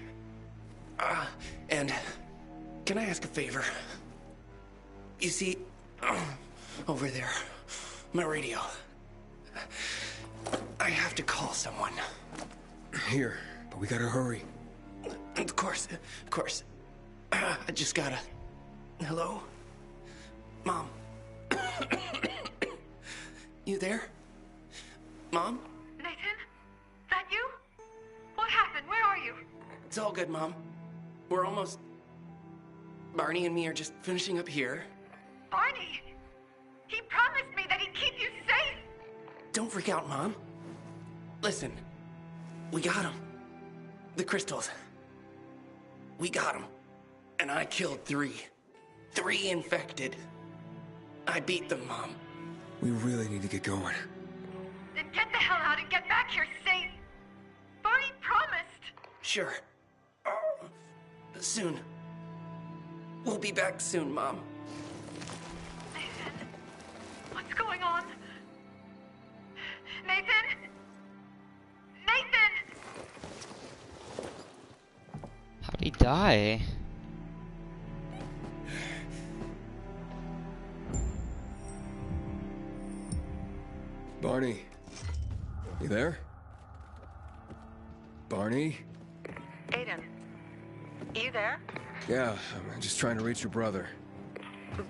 And can I ask a favor? You see, over there, my radio. I have to call someone. Here, but we gotta hurry. Of course. I just gotta... Hello? Mom? You there? Mom? Nathan? That you? What happened? Where are you? It's all good, Mom. We're almost... Barney and me are just finishing up here. Barney! He promised me that he'd keep you safe! Don't freak out, Mom. Listen. We got him. The crystals. We got him. And I killed 3. 3 infected. I beat them, Mom. We really need to get going. Then get the hell out and get back here safe! Barney promised! Sure. Soon. We'll be back soon, Mom. Nathan, what's going on? Nathan? Nathan! How'd he die? Barney. You there? Barney? Aiden, you there? Yeah, I'm just trying to reach your brother.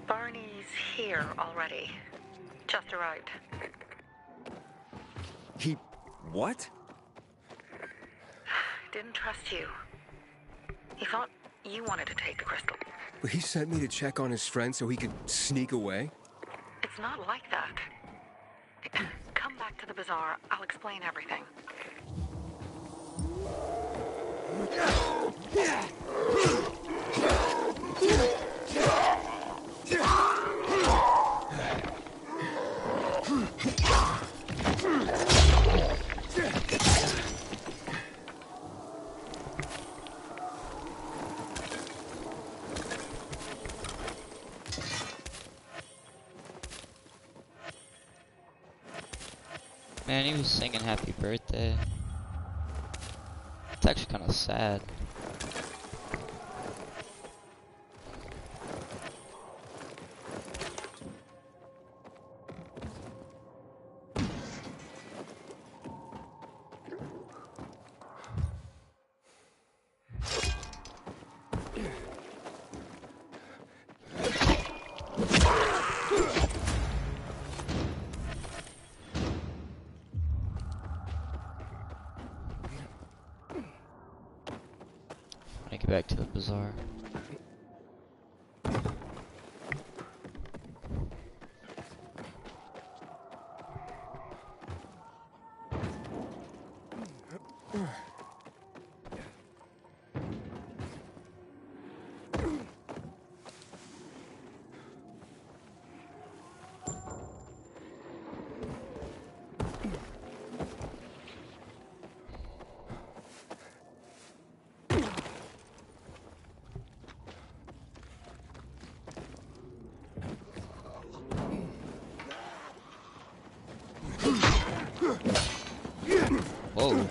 Barney's here already. Just arrived. He... what? Didn't trust you. He thought you wanted to take the crystal. But he sent me to check on his friend so he could sneak away? It's not like that. Come back to the bazaar. I'll explain everything. Man, he was singing happy birthday. It's actually kind of sad. Get back to the bazaar. Whoa.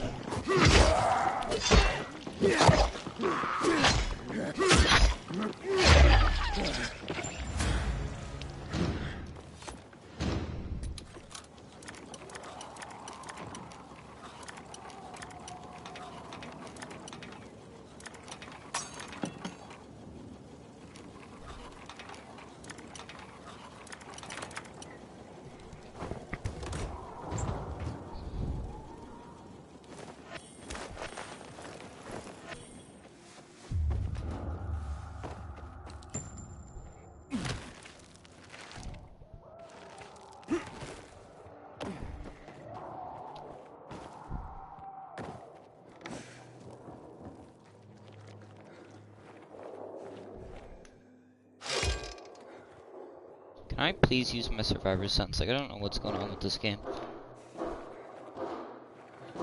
Can I please use my survivor sense? Like, I don't know what's going on with this game. I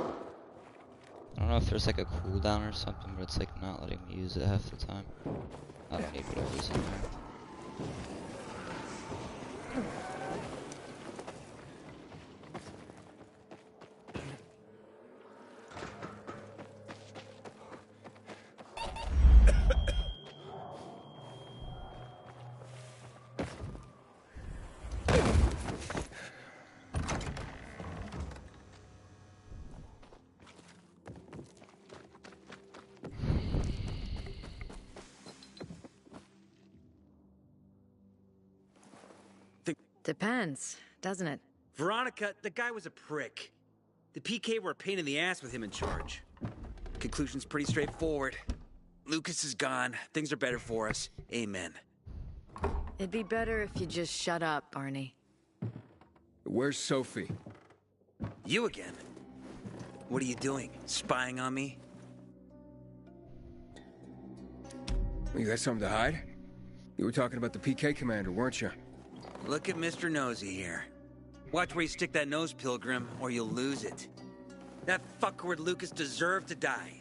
don't know if there's like a cooldown or something, but it's like not letting me use it half the time. I don't need whatever's in there. Depends, doesn't it? Veronica, the guy was a prick. The PK were a pain in the ass with him in charge. Conclusion's pretty straightforward. Lucas is gone. Things are better for us. Amen. It'd be better if you just shut up, Barney. Where's Sophie? You again? What are you doing? Spying on me? You got something to hide? You were talking about the PK commander, weren't you? Look at Mr. Nosy here. Watch where you stick that nose, Pilgrim, or you'll lose it. That fuckward Lucas deserved to die.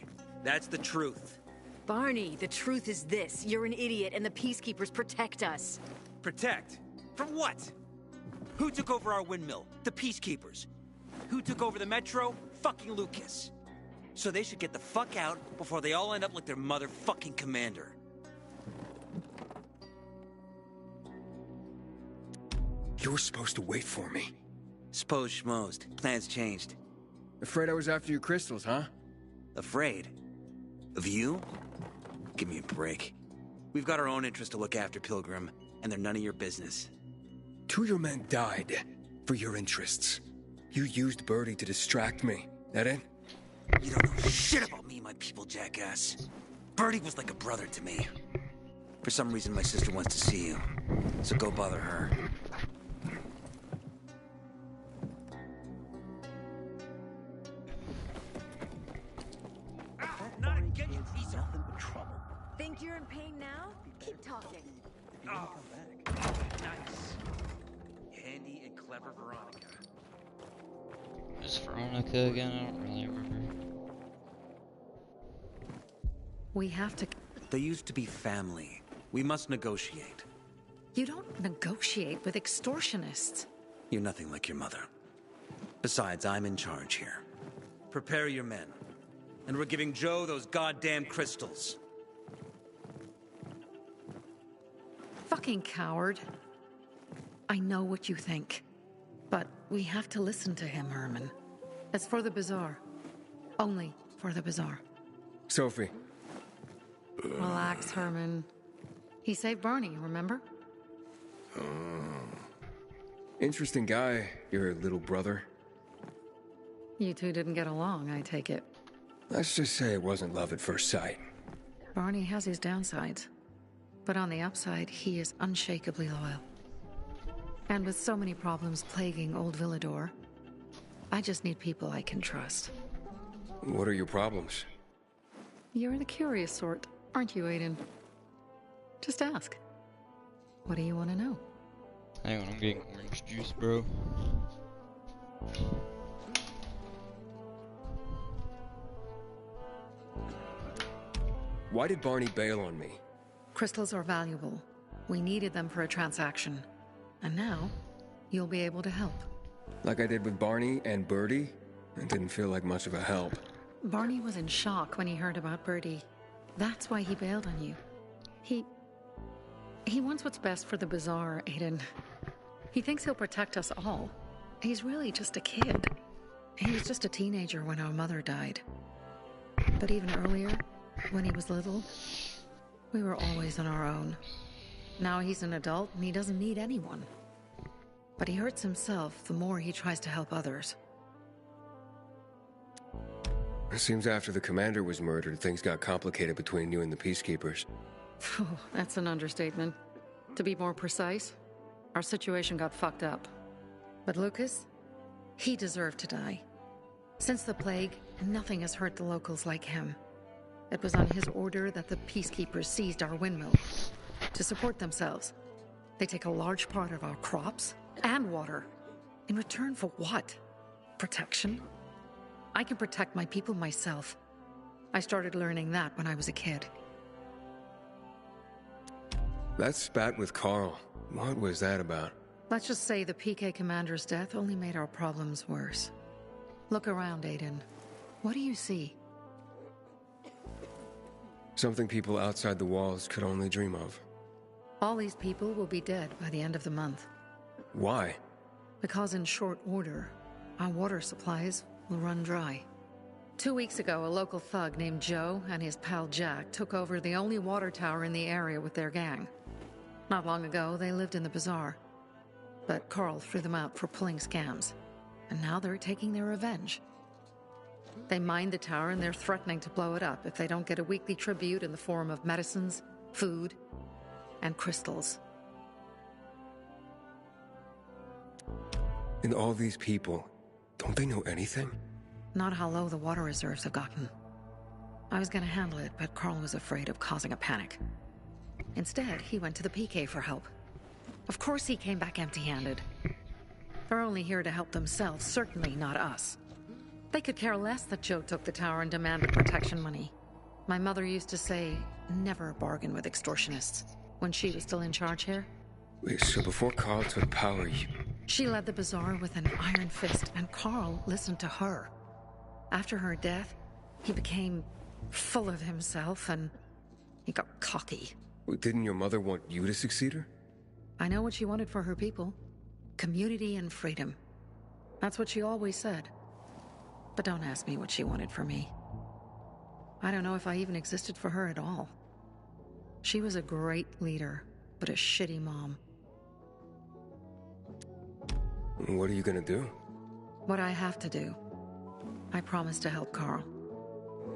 That's the truth. Barney, the truth is this. You're an idiot, and the Peacekeepers protect us. Protect? From what? Who took over our windmill? The Peacekeepers. Who took over the Metro? Fucking Lucas. So they should get the fuck out before they all end up like their motherfucking commander. You were supposed to wait for me. Suppose schmozed. Plans changed. Afraid I was after your crystals, huh? Afraid? Of you? Give me a break. We've got our own interests to look after, Pilgrim, and they're none of your business. 2 of your men died for your interests. You used Birdie to distract me. That it? You don't know shit about me and my people, jackass. Birdie was like a brother to me. For some reason, my sister wants to see you, so go bother her. Think you're in pain now? Keep talking. Oh, nice. Handy and clever Veronica. Who's Veronica again? I don't really remember. We have to... They used to be family. We must negotiate. You don't negotiate with extortionists. You're nothing like your mother. Besides, I'm in charge here. Prepare your men. And we're giving Joe those goddamn crystals. Fucking coward. I know what you think. But we have to listen to him, Herman. It's for the Bazaar. Only for the Bazaar. Sophie. Relax, Herman. He saved Barney, remember? Interesting guy, your little brother. You two didn't get along, I take it. Let's just say it wasn't love at first sight. Barney has his downsides. But on the upside, he is unshakably loyal. And with so many problems plaguing old Villador, I just need people I can trust. What are your problems? You're the curious sort, aren't you, Aiden? Just ask. What do you want to know? Hang on, I'm getting orange juice, bro. Why did Barney bail on me? Crystals are valuable. We needed them for a transaction. And now, you'll be able to help. Like I did with Barney and Birdie? It didn't feel like much of a help. Barney was in shock when he heard about Birdie. That's why he bailed on you. He wants what's best for the Bazaar, Aiden. He thinks he'll protect us all. He's really just a kid. He was just a teenager when our mother died. But even earlier, when he was little, we were always on our own. Now he's an adult and he doesn't need anyone. But he hurts himself the more he tries to help others. It seems after the commander was murdered, things got complicated between you and the Peacekeepers. Oh, that's an understatement. To be more precise, our situation got fucked up. But Lucas, he deserved to die. Since the plague, nothing has hurt the locals like him. It was on his order that the Peacekeepers seized our windmill. To support themselves, they take a large part of our crops and water. In return for what? Protection? I can protect my people myself. I started learning that when I was a kid. That spat with Carl, what was that about? Let's just say the PK commander's death only made our problems worse. Look around, Aiden. What do you see? Something people outside the walls could only dream of. All these people will be dead by the end of the month. Why? Because in short order, our water supplies will run dry. 2 weeks ago, a local thug named Joe and his pal Jack took over the only water tower in the area with their gang. Not long ago, they lived in the Bazaar. But Carl threw them out for pulling scams. And now they're taking their revenge. They mined the tower and they're threatening to blow it up if they don't get a weekly tribute in the form of medicines, food, and crystals. And all these people, don't they know anything? Not how low the water reserves have gotten. I was gonna handle it, but Carl was afraid of causing a panic. Instead, he went to the PK for help. Of course he came back empty-handed. They're only here to help themselves, certainly not us. They could care less that Joe took the tower and demanded protection money. My mother used to say, never bargain with extortionists, when she was still in charge here. Wait, so before Carl took power, She led the Bazaar with an iron fist, and Carl listened to her. After her death, he became full of himself, and he got cocky. Wait, didn't your mother want you to succeed her? I know what she wanted for her people. Community and freedom. That's what she always said. But don't ask me what she wanted for me. I don't know if I even existed for her at all. She was a great leader, but a shitty mom. What are you gonna do? What I have to do. I promised to help Carl.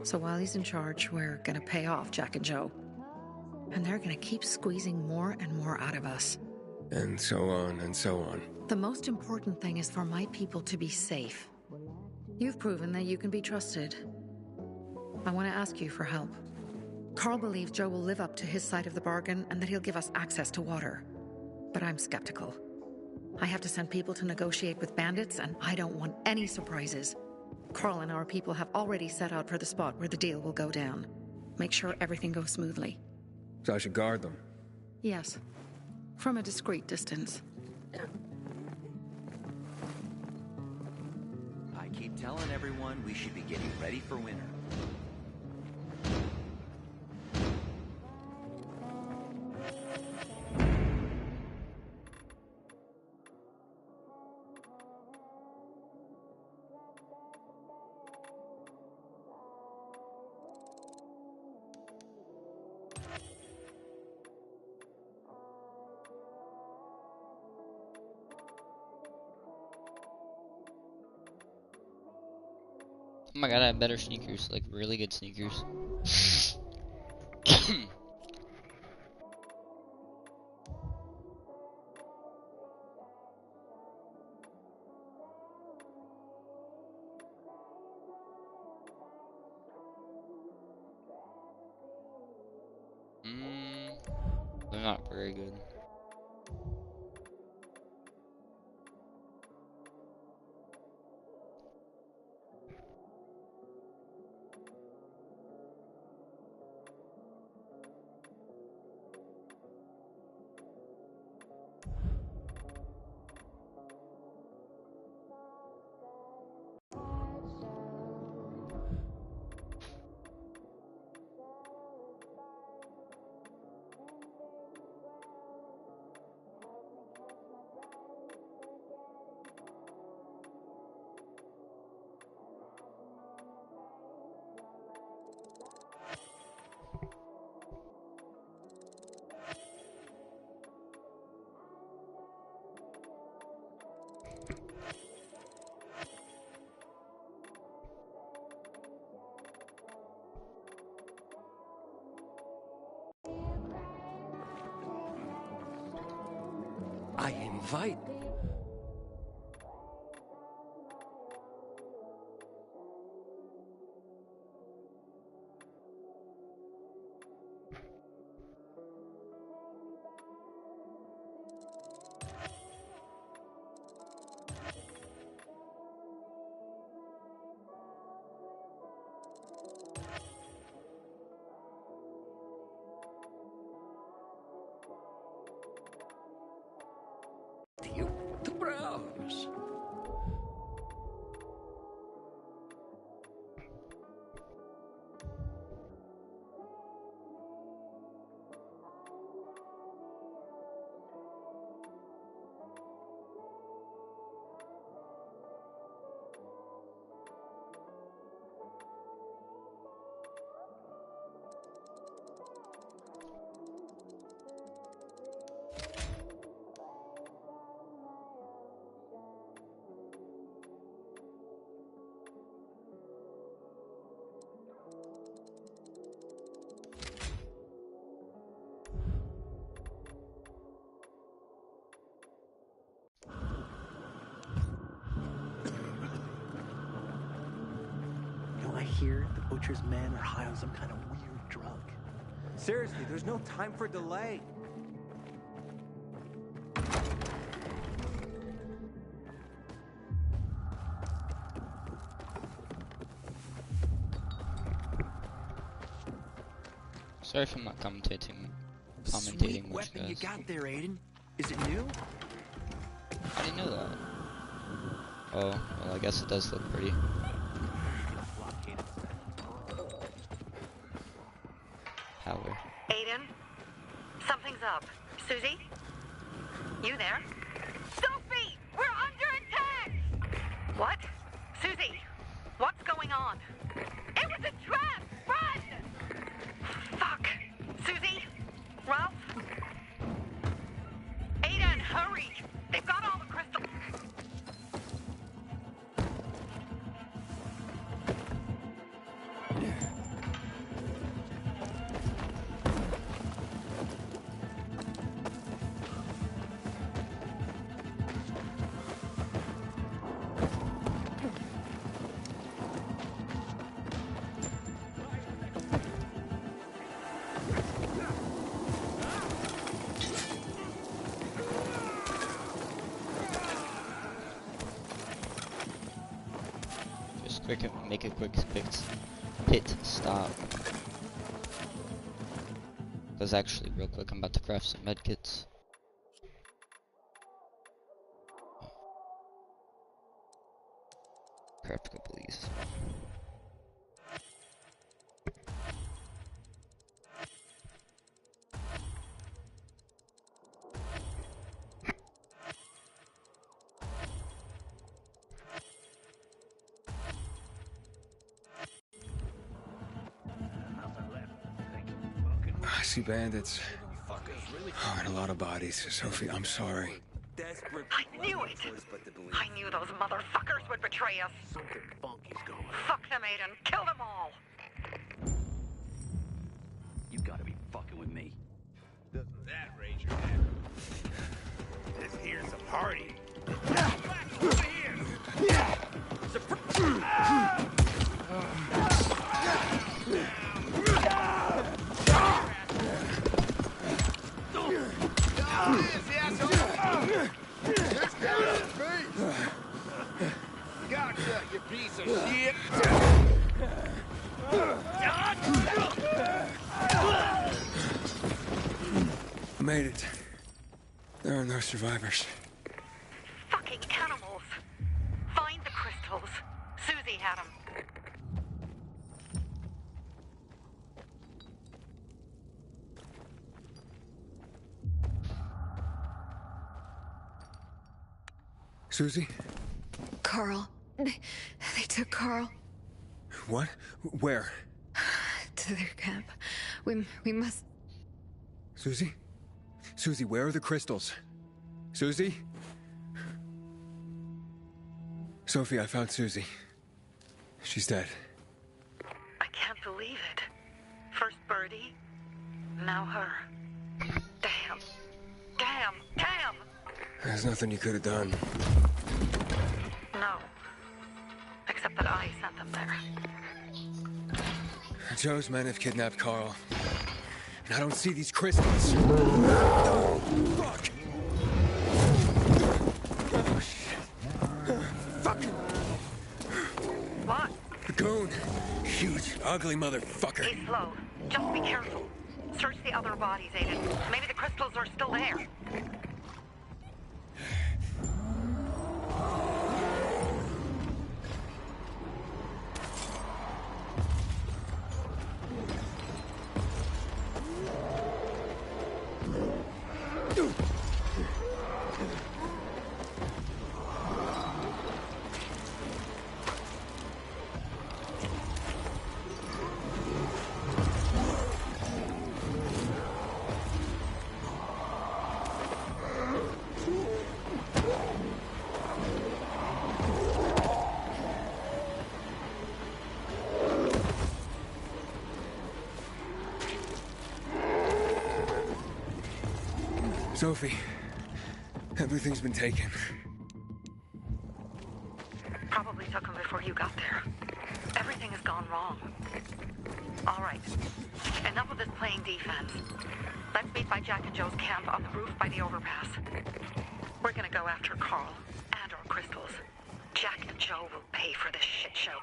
So while he's in charge, we're gonna pay off Jack and Joe. And they're gonna keep squeezing more and more out of us. And so on and so on. The most important thing is for my people to be safe. You've proven that you can be trusted. I want to ask you for help. Carl believes Joe will live up to his side of the bargain and that he'll give us access to water. But I'm skeptical. I have to send people to negotiate with bandits, and I don't want any surprises. Carl and our people have already set out for the spot where the deal will go down. Make sure everything goes smoothly. So I should guard them? Yes. From a discreet distance. I keep telling everyone we should be getting ready for winter. Oh my god, I have better sneakers, like really good sneakers. They're not very good. I invite. You the Browns. I hear the butcher's men are high on some kind of weird drug. Seriously, there's no time for delay. Sorry if I'm not commentating Sweet much, weapon you guys. got there, Aiden. Is it new? I didn't know that. Oh, well, I guess it does look pretty. Howler. Aiden, something's up. Susie, you there? Sophie, we're under attack! What? Susie, what's going on? It was a trap! Run! Fuck! Susie? Ralph? Aiden, hurry! They've got all the crystals. Make a quick pit stop. Because actually, real quick, I'm about to craft some medkits. Crap. craft a couple of these. I see bandits. Oh, and a lot of bodies. Sophie, I'm sorry. I knew it! I knew those motherfuckers would betray us. Something funky's going. Fuck them, Aiden. Kill them all. You gotta be fucking with me. Doesn't that raise your head? This here's a party. Back over here! Gotcha, you piece of shit! Made it. There are no survivors. Fucking animals. Find the crystals. Susie had them. Susie? Carl. They took Carl What? Where? to their camp. We must... Susie? Susie, where are the crystals? Susie? Sophie, I found Susie. She's dead. I can't believe it. First Birdie, now her. Damn. Damn. Damn! There's nothing you could have done. No. Except that I sent them there. Joe's men have kidnapped Carl. And I don't see these crystals. Oh, fuck! Oh, shit. Fuck! What? The goon. Huge, ugly motherfucker. Be slow. Just be careful. Search the other bodies, Aiden. Maybe the crystals are still there. Sophie, everything's been taken. Probably took them before you got there. Everything has gone wrong. All right. Enough of this playing defense. Let's meet by Jack and Joe's camp on the roof by the overpass. We're gonna go after Carl and our crystals. Jack and Joe will pay for this shit show.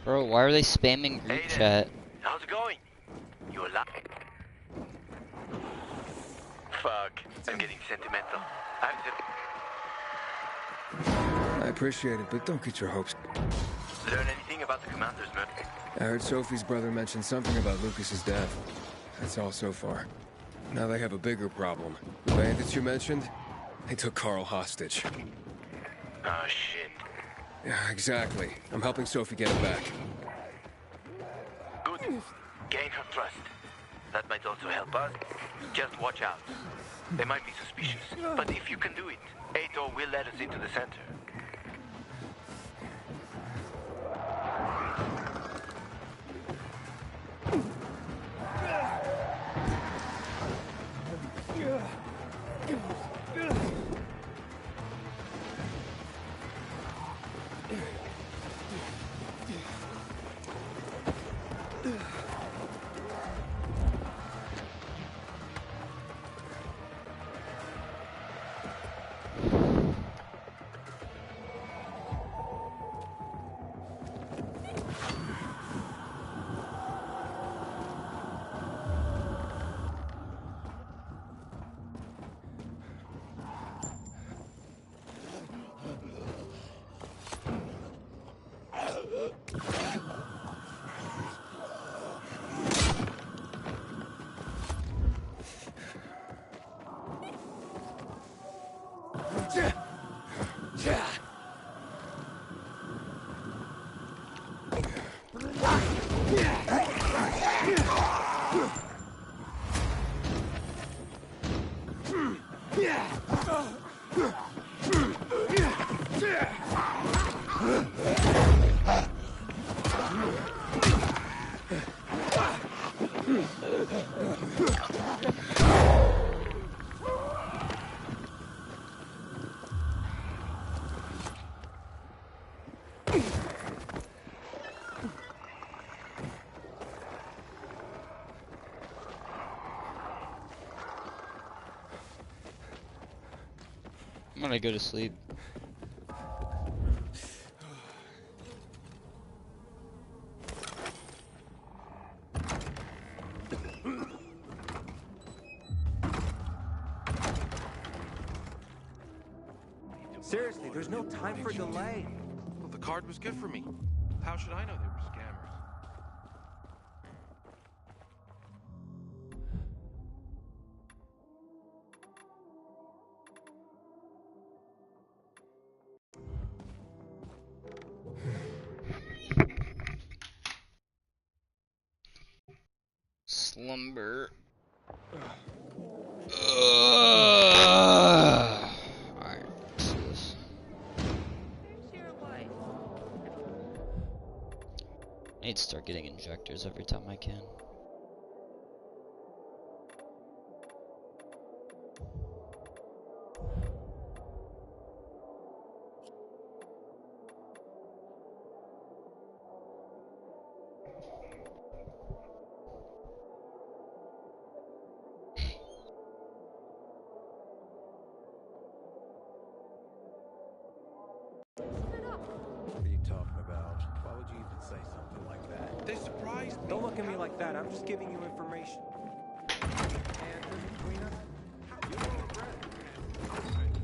Bro, why are they spamming group chat? How's it going? You alive? Fuck, I'm getting sentimental. I appreciate it, but don't get your hopes. Learn anything about the commander's murder? I heard Sophie's brother mention something about Lucas's death. That's all so far. Now they have a bigger problem. The bandits you mentioned, they took Carl hostage. Oh, shit. Yeah, exactly. I'm helping Sophie get him back. Good. Gain her trust. That might also help us. Just watch out. They might be suspicious. But if you can do it, Ato will let us into the center. I'm gonna go to sleep. Seriously, there's no time for delay. Well, the card was good for me. How should I know they were scammers? Slumber. Alright, let's do this. I need to start getting injectors every time I can. What are you talking about? Why would you even say something like that? They surprised me. Don't look at me like that. I'm just giving you information. And between us, you won't regret it. Thank you.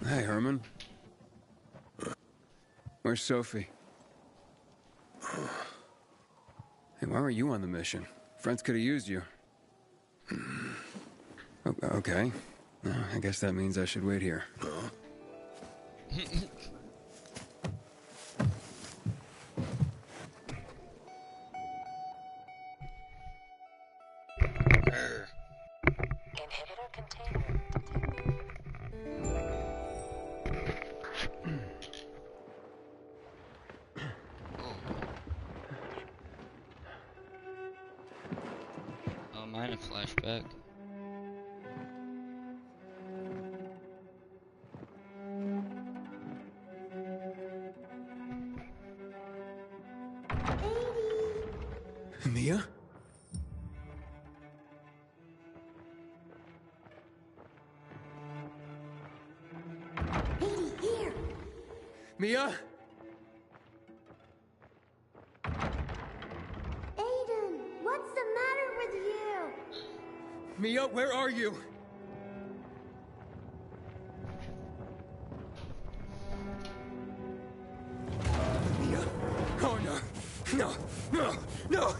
Hey, Herman. Where's Sophie? Hey, why were you on the mission? Friends could have used you. Okay. I guess that means I should wait here. Inhibitor container detected. Oh, mine a flashback. Mia? Edie, here! Mia? Aiden, what's the matter with you? Mia, where are you? No!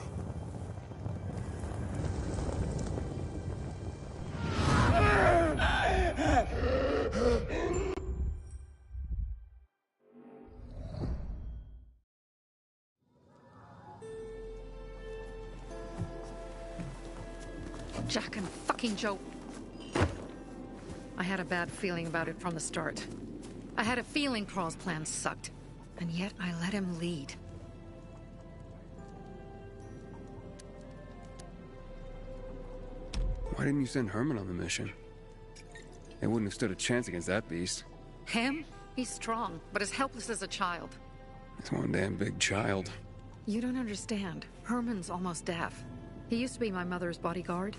Jack and fucking Joe. I had a bad feeling about it from the start. I had a feeling Carl's plan sucked, and yet I let him lead. Why didn't you send Herman on the mission? They wouldn't have stood a chance against that beast. Him? He's strong, but as helpless as a child. It's one damn big child. You don't understand. Herman's almost deaf. He used to be my mother's bodyguard.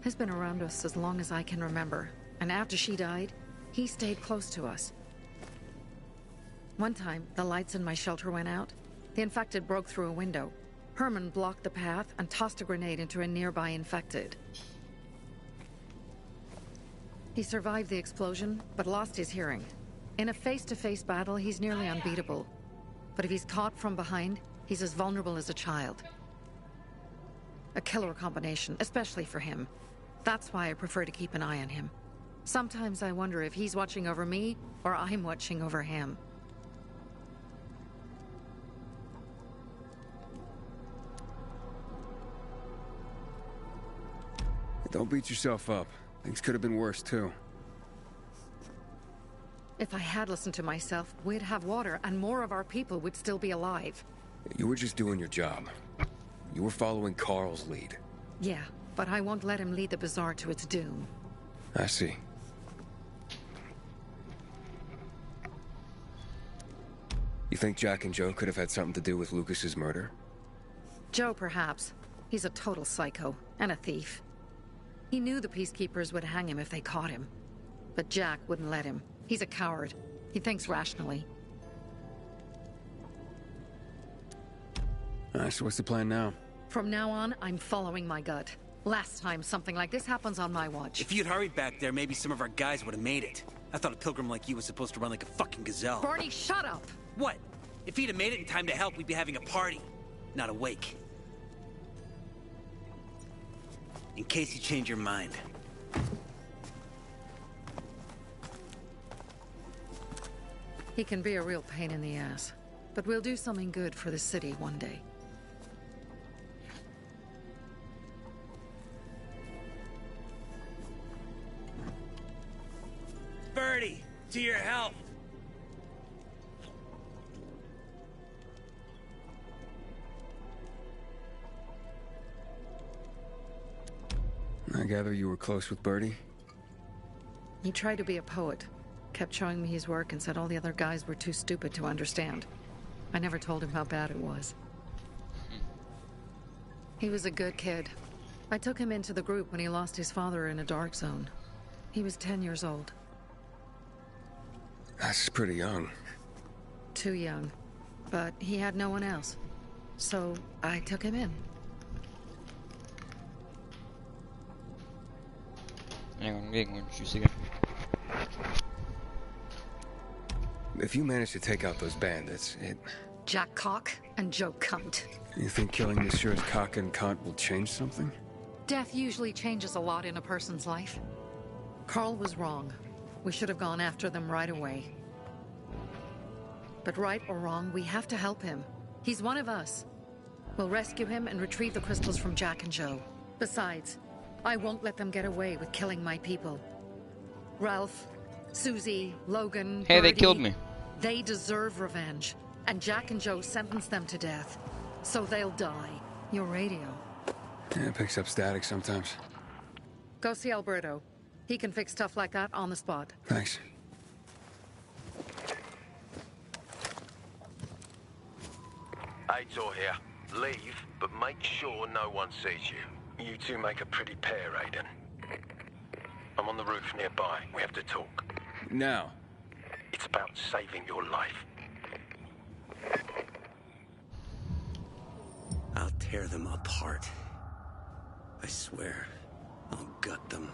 He's been around us as long as I can remember. And after she died, he stayed close to us. One time, the lights in my shelter went out. The infected broke through a window. Herman blocked the path and tossed a grenade into a nearby infected. He survived the explosion, but lost his hearing. In a face-to-face battle, he's nearly unbeatable. But if he's caught from behind, he's as vulnerable as a child. A killer combination, especially for him. That's why I prefer to keep an eye on him. Sometimes I wonder if he's watching over me, or I'm watching over him. Don't beat yourself up. Things could have been worse, too. If I had listened to myself, we'd have water, and more of our people would still be alive. You were just doing your job. You were following Carl's lead. Yeah, but I won't let him lead the Bazaar to its doom. I see. You think Jack and Joe could have had something to do with Lucas's murder? Joe, perhaps. He's a total psycho, and a thief. He knew the Peacekeepers would hang him if they caught him. But Jack wouldn't let him. He's a coward. He thinks rationally. So what's the plan now? From now on, I'm following my gut. Last time something like this happens on my watch. If you'd hurried back there, maybe some of our guys would have made it. I thought a pilgrim like you was supposed to run like a fucking gazelle. Barney, shut up! What? If he'd have made it in time to help, we'd be having a party, not a wake. In case you change your mind. He can be a real pain in the ass. But we'll do something good for the city one day. Birdie, to your help! I gather you were close with Birdie? He tried to be a poet. Kept showing me his work and said all the other guys were too stupid to understand. I never told him how bad it was. He was a good kid. I took him into the group when he lost his father in a dark zone. He was 10 years old. That's pretty young. Too young. But he had no one else. So I took him in. I'm getting one juice again. If you manage to take out those bandits, Jack Cock and Joe Cunt. You think killing Messrs. Cock and Cunt will change something? Death usually changes a lot in a person's life. Carl was wrong. We should have gone after them right away. But right or wrong, we have to help him. He's one of us. We'll rescue him and retrieve the crystals from Jack and Joe. Besides, I won't let them get away with killing my people. Ralph, Susie, Logan, Hey, Birdie, they killed me. They deserve revenge. And Jack and Joe sentenced them to death. So they'll die. Your radio. Yeah, it picks up static sometimes. Go see Alberto. He can fix stuff like that on the spot. Thanks. Aitor here. Leave, but make sure no one sees you. You two make a pretty pair, Aiden. I'm on the roof nearby. We have to talk. Now. It's about saving your life. I'll tear them apart. I swear, I'll gut them.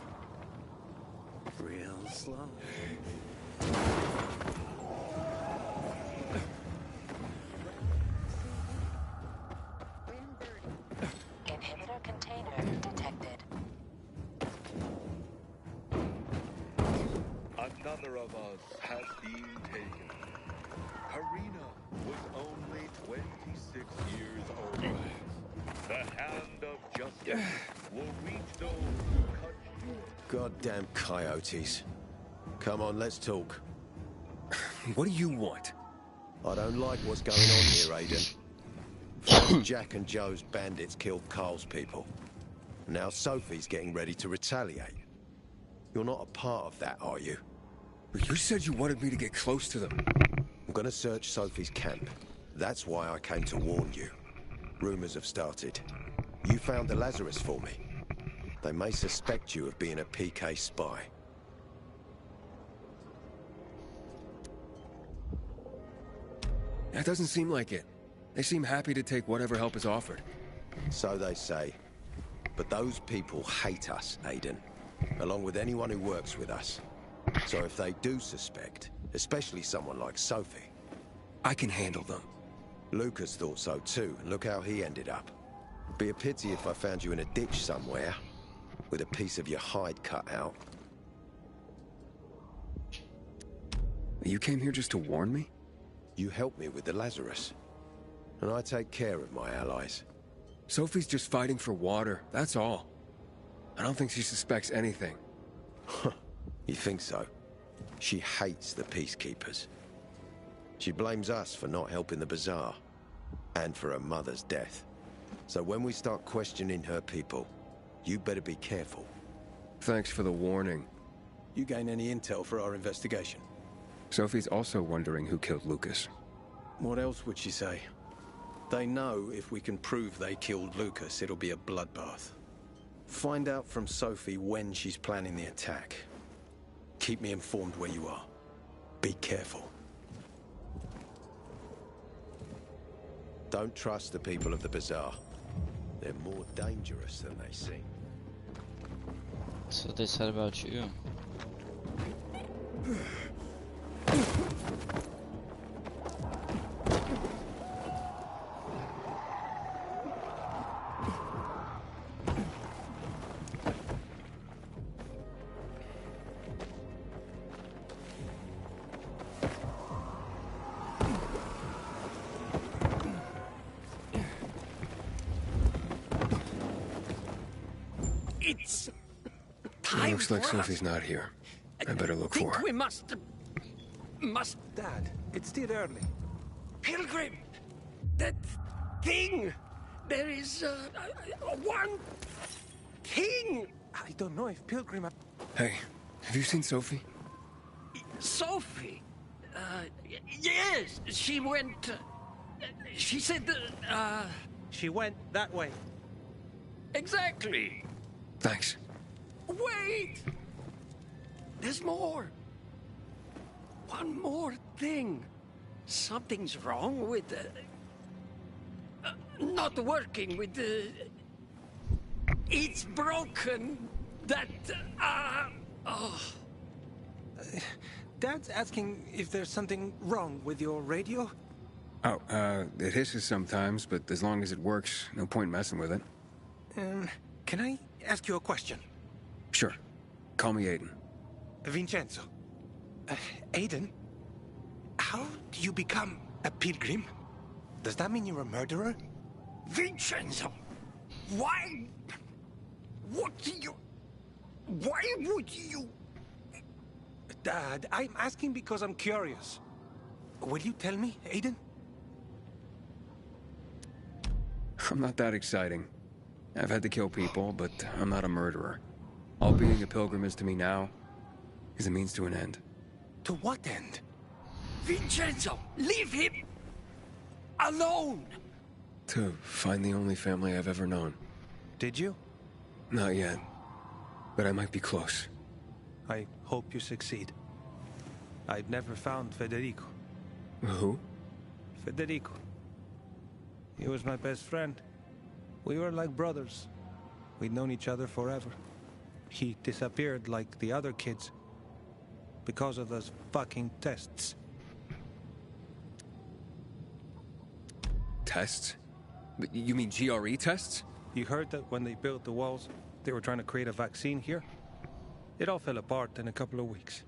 Real slow. another of us has been taken. Karina was only 26 years old. The hand of justice will reach those who cut you. Goddamn coyotes. Come on, let's talk. What do you want? I don't like what's going on here, Aiden. First, Jack and Joe's bandits killed Carl's people. Now Sophie's getting ready to retaliate. You're not a part of that, are you? You said you wanted me to get close to them. I'm gonna search Sophie's camp. That's why I came to warn you. Rumors have started. You found the Lazarus for me. They may suspect you of being a PK spy. That doesn't seem like it. They seem happy to take whatever help is offered. So they say. But those people hate us, Aiden. Along with anyone who works with us. So if they do suspect, especially someone like Sophie... I can handle them. Lucas thought so too, and look how he ended up. Be a pity if I found you in a ditch somewhere, with a piece of your hide cut out. You came here just to warn me? You helped me with the Lazarus. And I take care of my allies. Sophie's just fighting for water, that's all. I don't think she suspects anything. You think so? She hates the peacekeepers. She blames us for not helping the bazaar, and for her mother's death. So when we start questioning her people, you better be careful. Thanks for the warning. You gain any intel for our investigation? Sophie's also wondering who killed Lucas. What else would she say? They know if we can prove they killed Lucas, it'll be a bloodbath. Find out from Sophie when she's planning the attack. Keep me informed where you are. Be careful. Don't trust the people of the bazaar. They're more dangerous than they seem. That's what they said about you. It's It time. looks like Sophie's not here. I better look for her. We must. Dad, it's still early. Pilgrim, that thing. There is one thing. I don't know if Pilgrim... Hey, have you seen Sophie? Sophie. Yes, she went. She said. She went that way. Exactly. Thanks. Wait! There's more. One more thing. Something's wrong with not working with the... It's broken. That... oh. Dad's asking if there's something wrong with your radio? Oh, it hisses sometimes, but as long as it works, no point messing with it. Can I ask you a question? Sure. Call me Aiden. Vincenzo. Aiden? How do you become a pilgrim? Does that mean you're a murderer? Vincenzo! Why? What do you... Why would you... Dad, I'm asking because I'm curious. Will you tell me, Aiden? I'm not that exciting. I've had to kill people, but I'm not a murderer. All being a pilgrim is to me now is a means to an end. To what end? Vincenzo, leave him alone! To find the only family I've ever known. Did you? Not yet, but I might be close. I hope you succeed. I've never found Federico. Who? Federico. He was my best friend. We were like brothers. We'd known each other forever. He disappeared like the other kids because of those fucking tests. Tests? You mean GRE tests? You heard that when they built the walls, they were trying to create a vaccine here? It all fell apart in a couple of weeks.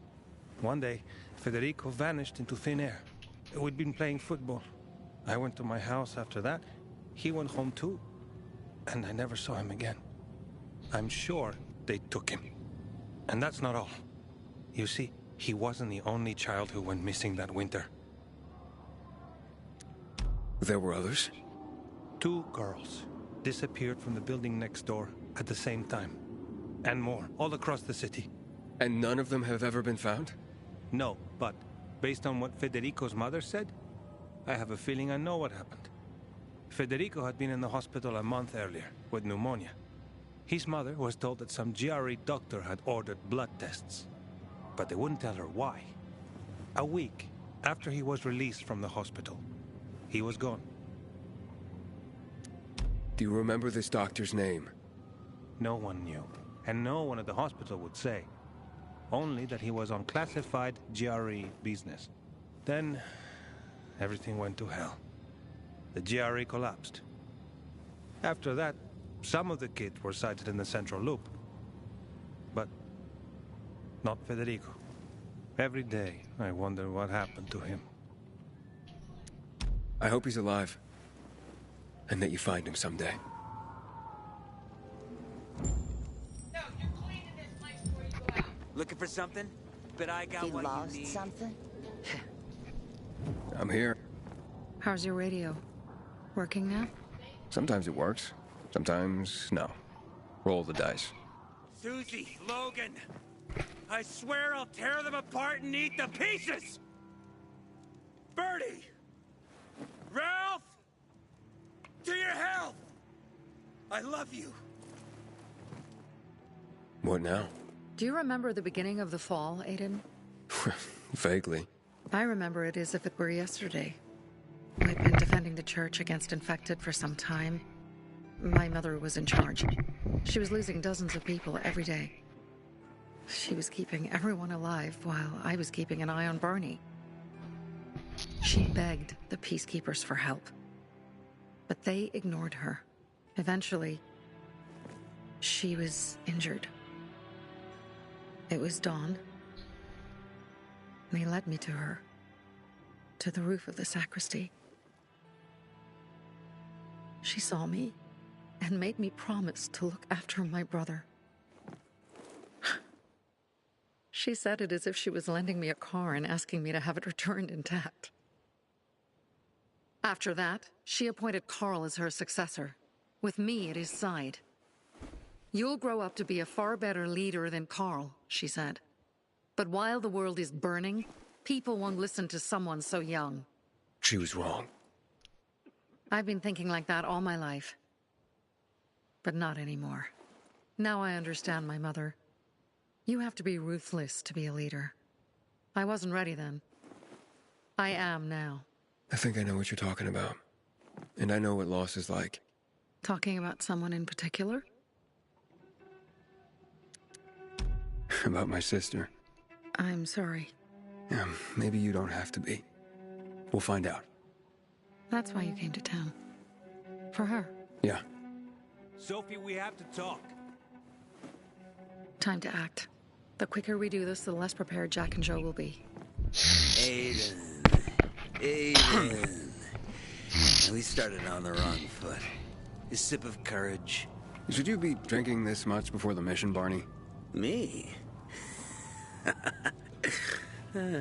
One day, Federico vanished into thin air. We'd been playing football. I went to my house after that. He went home too. And I never saw him again. I'm sure they took him. And that's not all. You see, he wasn't the only child who went missing that winter. There were others? 2 girls disappeared from the building next door at the same time. And more, all across the city. And none of them have ever been found? No, but based on what Federico's mother said, I have a feeling I know what happened. Federico had been in the hospital a month earlier with pneumonia. His mother was told that some GRE doctor had ordered blood tests, but they wouldn't tell her why. A week after he was released from the hospital, he was gone. Do you remember this doctor's name? No one knew, and no one at the hospital would say. Only that he was on classified GRE business. Then, everything went to hell. The GRE collapsed. After that, some of the kids were sighted in the central loop. But not Federico. Every day, I wonder what happened to him. I hope he's alive. And that you find him someday. Looking for something? But I got what you need. Something? I'm here. How's your radio? Working now? Sometimes it works. Sometimes, no. Roll the dice. Susie, Logan, I swear I'll tear them apart and eat the pieces! Bertie! Ralph! To your health! I love you. What now? Do you remember the beginning of the fall, Aiden? Vaguely. I remember it as if it were yesterday. I'd been defending the church against infected for some time. My mother was in charge. She was losing dozens of people every day. She was keeping everyone alive while I was keeping an eye on Barney. She begged the peacekeepers for help, but they ignored her. Eventually, she was injured. It was dawn. They led me to her, to the roof of the sacristy. She saw me and made me promise to look after my brother. She said it as if she was lending me a car and asking me to have it returned intact. After that, she appointed Carl as her successor, with me at his side. You'll grow up to be a far better leader than Carl, she said. But while the world is burning, people won't listen to someone so young. She was wrong. I've been thinking like that all my life. But not anymore. Now I understand my mother. You have to be ruthless to be a leader. I wasn't ready then. I am now. I think I know what you're talking about. And I know what loss is like. Talking about someone in particular? About my sister. I'm sorry. Yeah, maybe you don't have to be. We'll find out. That's why you came to town. For her. Yeah. Sophie, we have to talk. Time to act. The quicker we do this, the less prepared Jack and Joe will be. Aiden. We started on the wrong foot. A sip of courage. Should you be drinking this much before the mission, Barney? Me?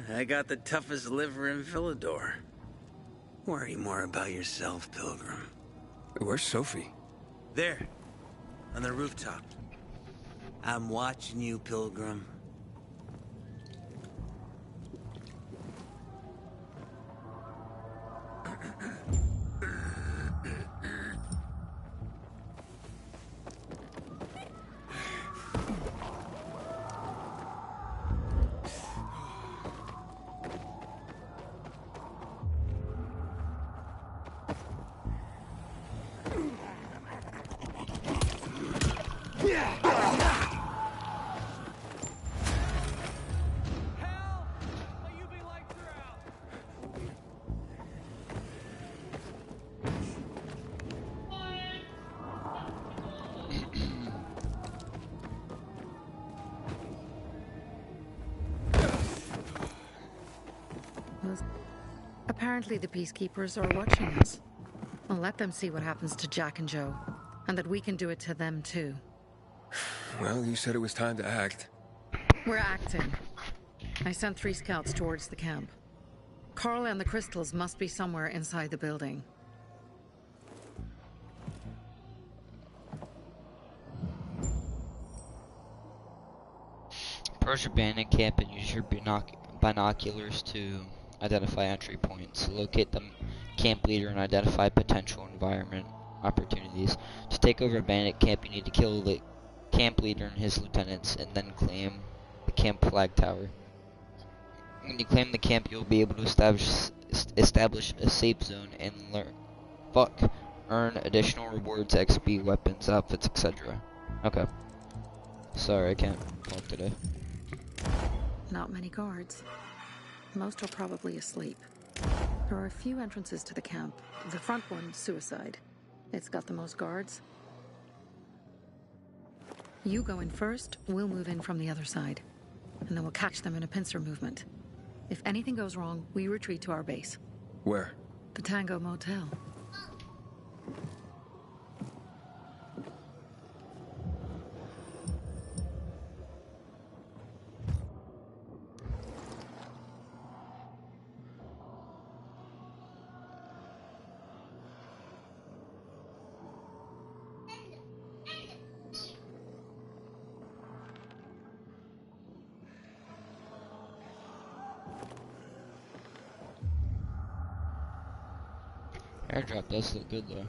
I got the toughest liver in Villador. Worry more about yourself, Pilgrim. Where's Sophie? There, on the rooftop. I'm watching you, Pilgrim. suppose. Apparently the Peacekeepers are watching us. Well, let them see what happens to Jack and Joe, and that we can do it to them too. Well, you said it was time to act. We're acting. I sent 3 scouts towards the camp. Carl and the crystals must be somewhere inside the building. Approach your bandit camp and use your binoculars to identify entry points. Locate the camp leader and identify potential environment opportunities. To take over a bandit camp, you need to kill the camp leader and his lieutenants, and then claim the camp flag tower. When you claim the camp, you'll be able to establish a safe zone and earn additional rewards, XP, weapons, outfits, etc. Okay. Sorry, I can't talk today. Not many guards. Most are probably asleep. There are a few entrances to the camp. The front one, suicide. It's got the most guards. You go in first, we'll move in from the other side. And then we'll catch them in a pincer movement. If anything goes wrong, we retreat to our base. Where? The Tango Motel. Airdrop does look good though.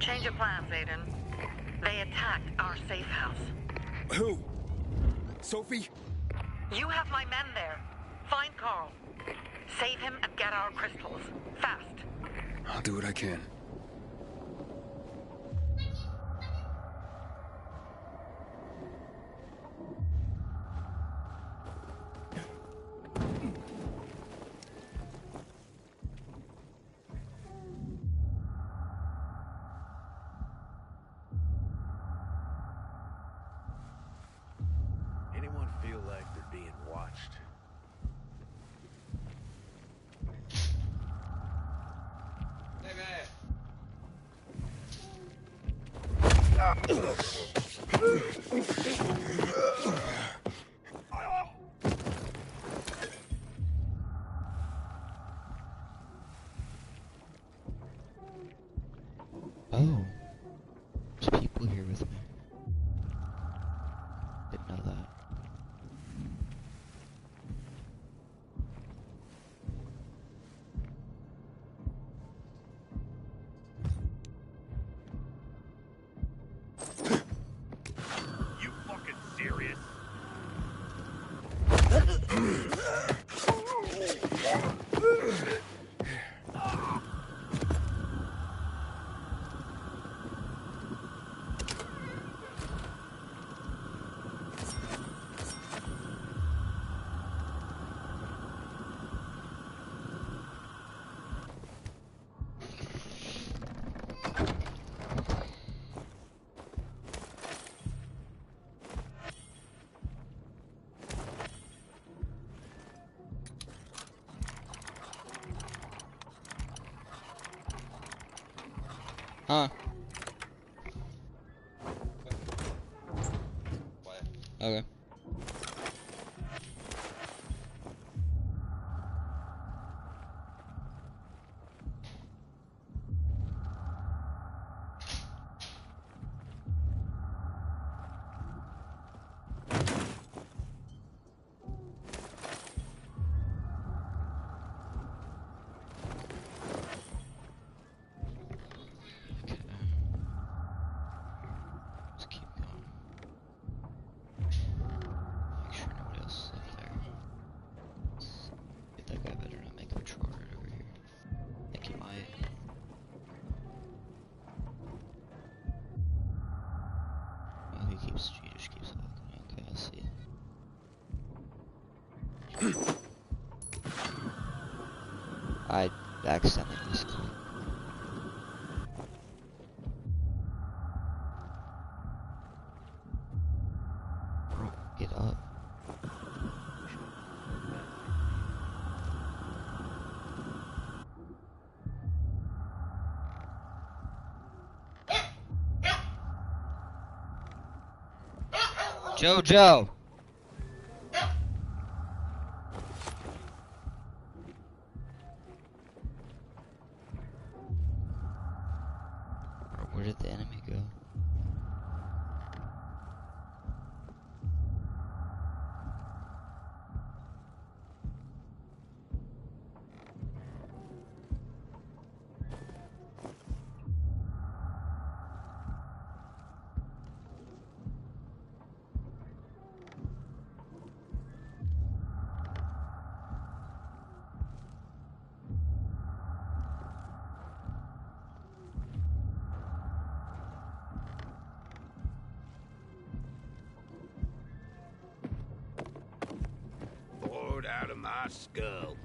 Change of plans, Aiden. They attacked our safe house. Who? Sophie? You have my men there. Find Carl. Save him and get our crystals. Fast. I'll do what I can. Anyone feel like they're being watched? Oh, there's people here with me. Didn't know that. You fucking serious? Huh. Okay. Let's keep going. I accidentally misclicked. Bro, get up. Jojo! Where did the enemy go? Bored out of my skull.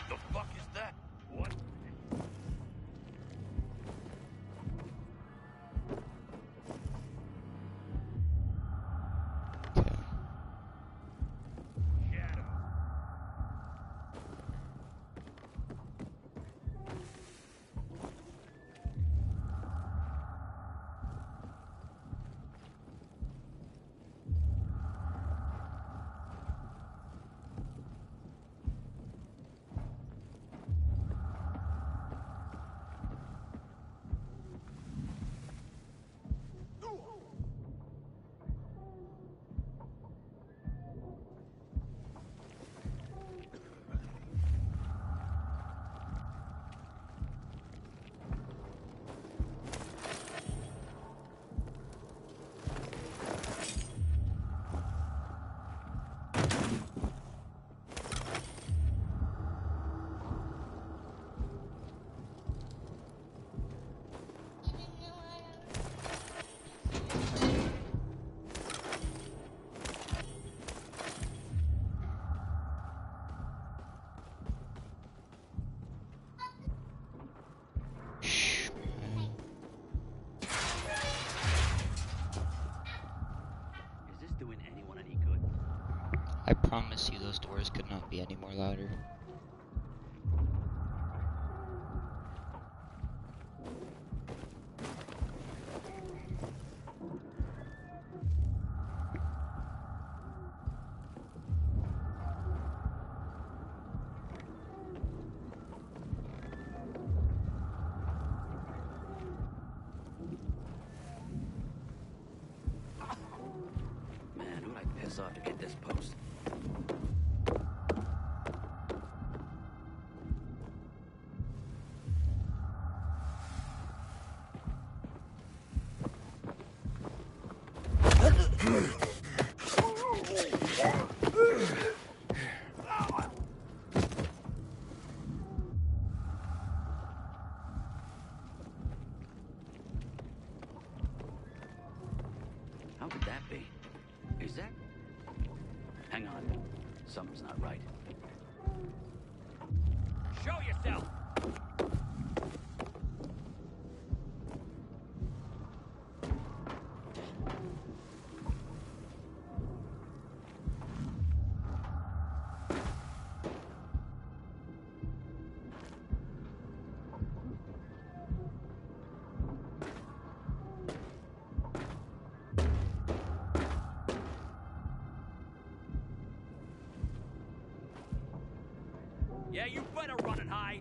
The fuck is that? What? Is this doing anyone any good? I promise you those doors could not be any more louder. Man, who'd I piss off to get this post? How could that be? Is that... Hang on. Something's not right. Show yourself! Yeah, you better run and hide.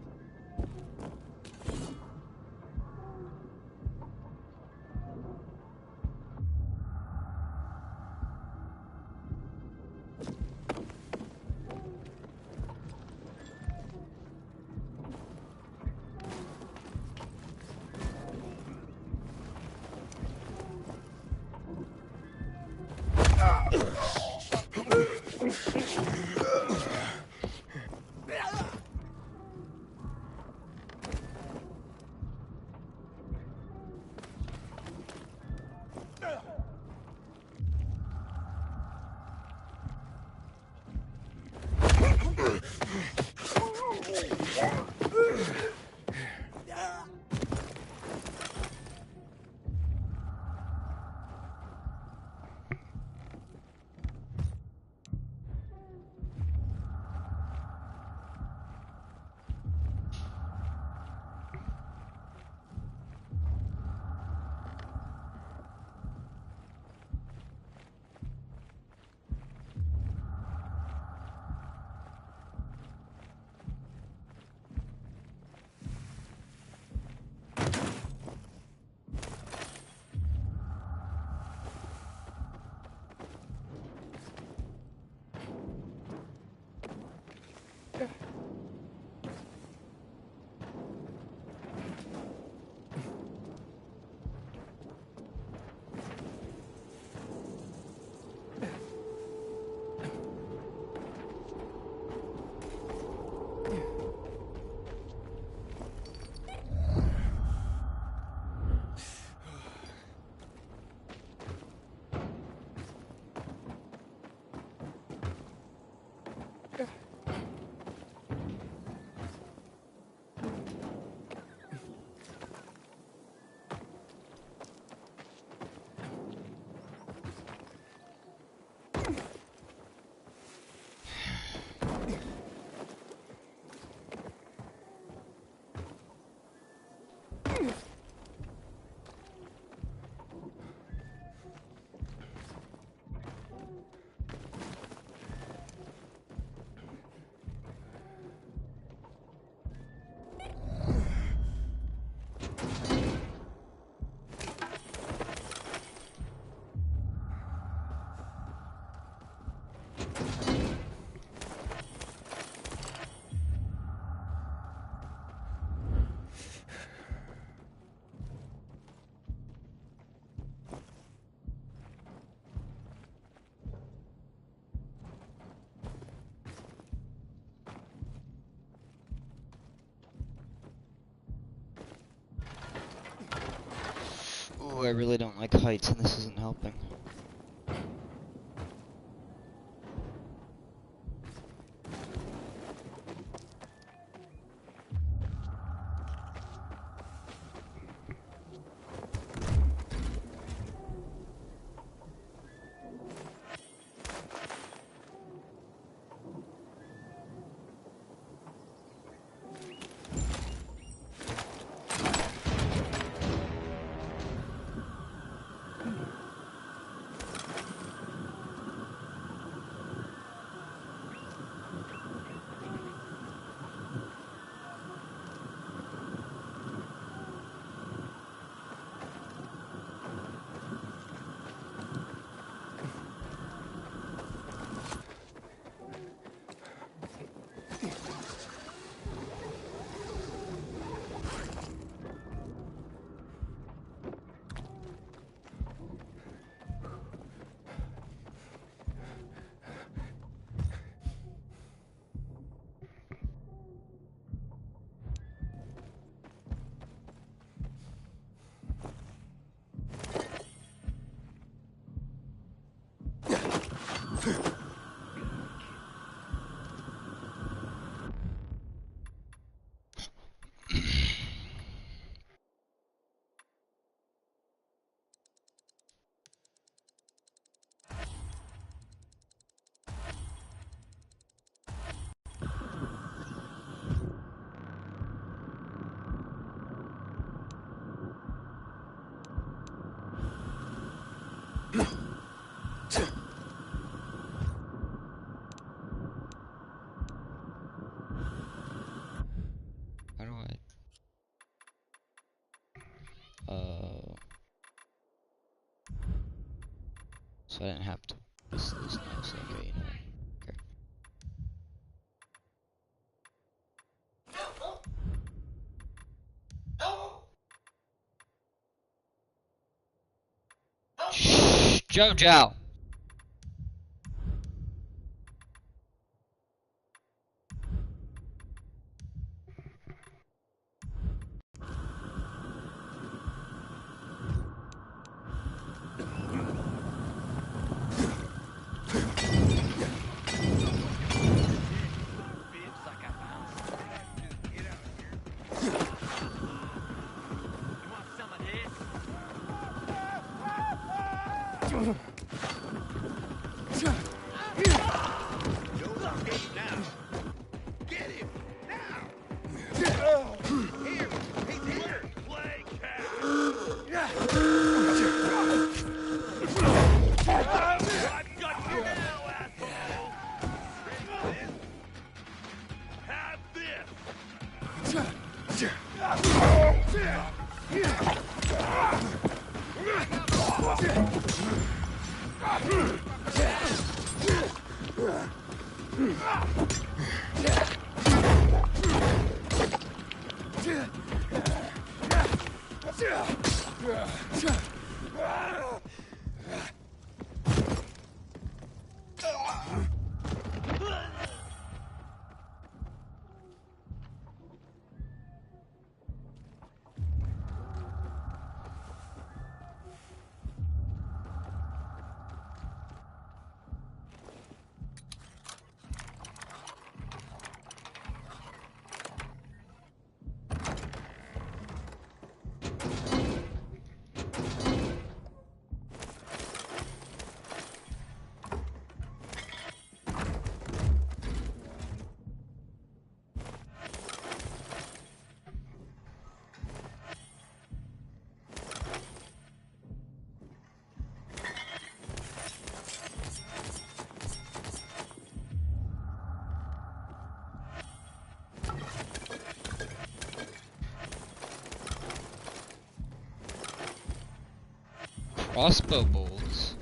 Ooh, I really don't like heights, and this isn't helping. So I didn't have to this now, so okay, you know what? Okay. Shh, Jojo! Crossbow bolts.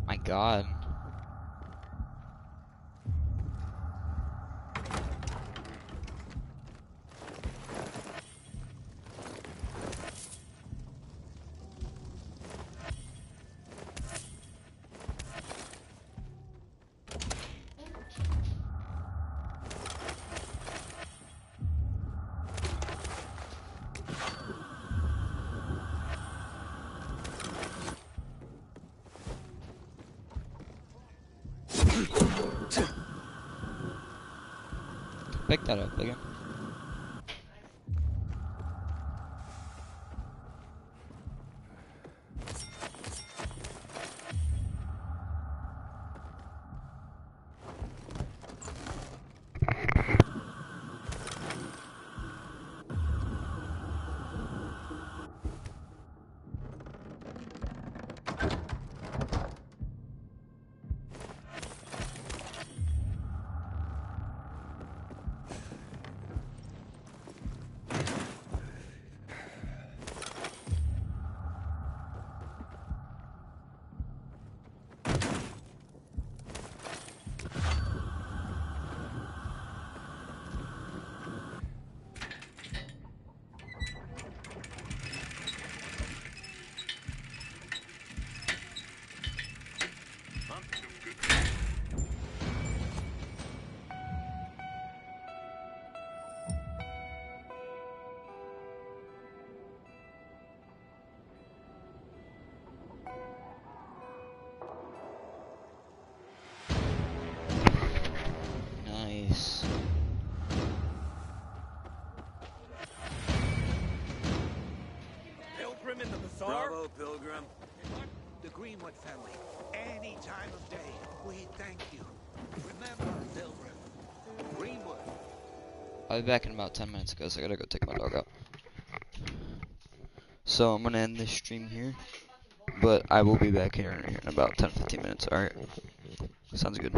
My God. Pick that up again. Nice. Pilgrim in the bazaar? Bravo, Pilgrim. The Greenwood family. Any time of day, we thank you. Remember, Pilgrim. Greenwood. I'll be back in about 10 minutes, guys. I gotta go take my dog out. So I'm gonna end this stream here, but I will be back here in about 10-15 minutes. Alright? Sounds good.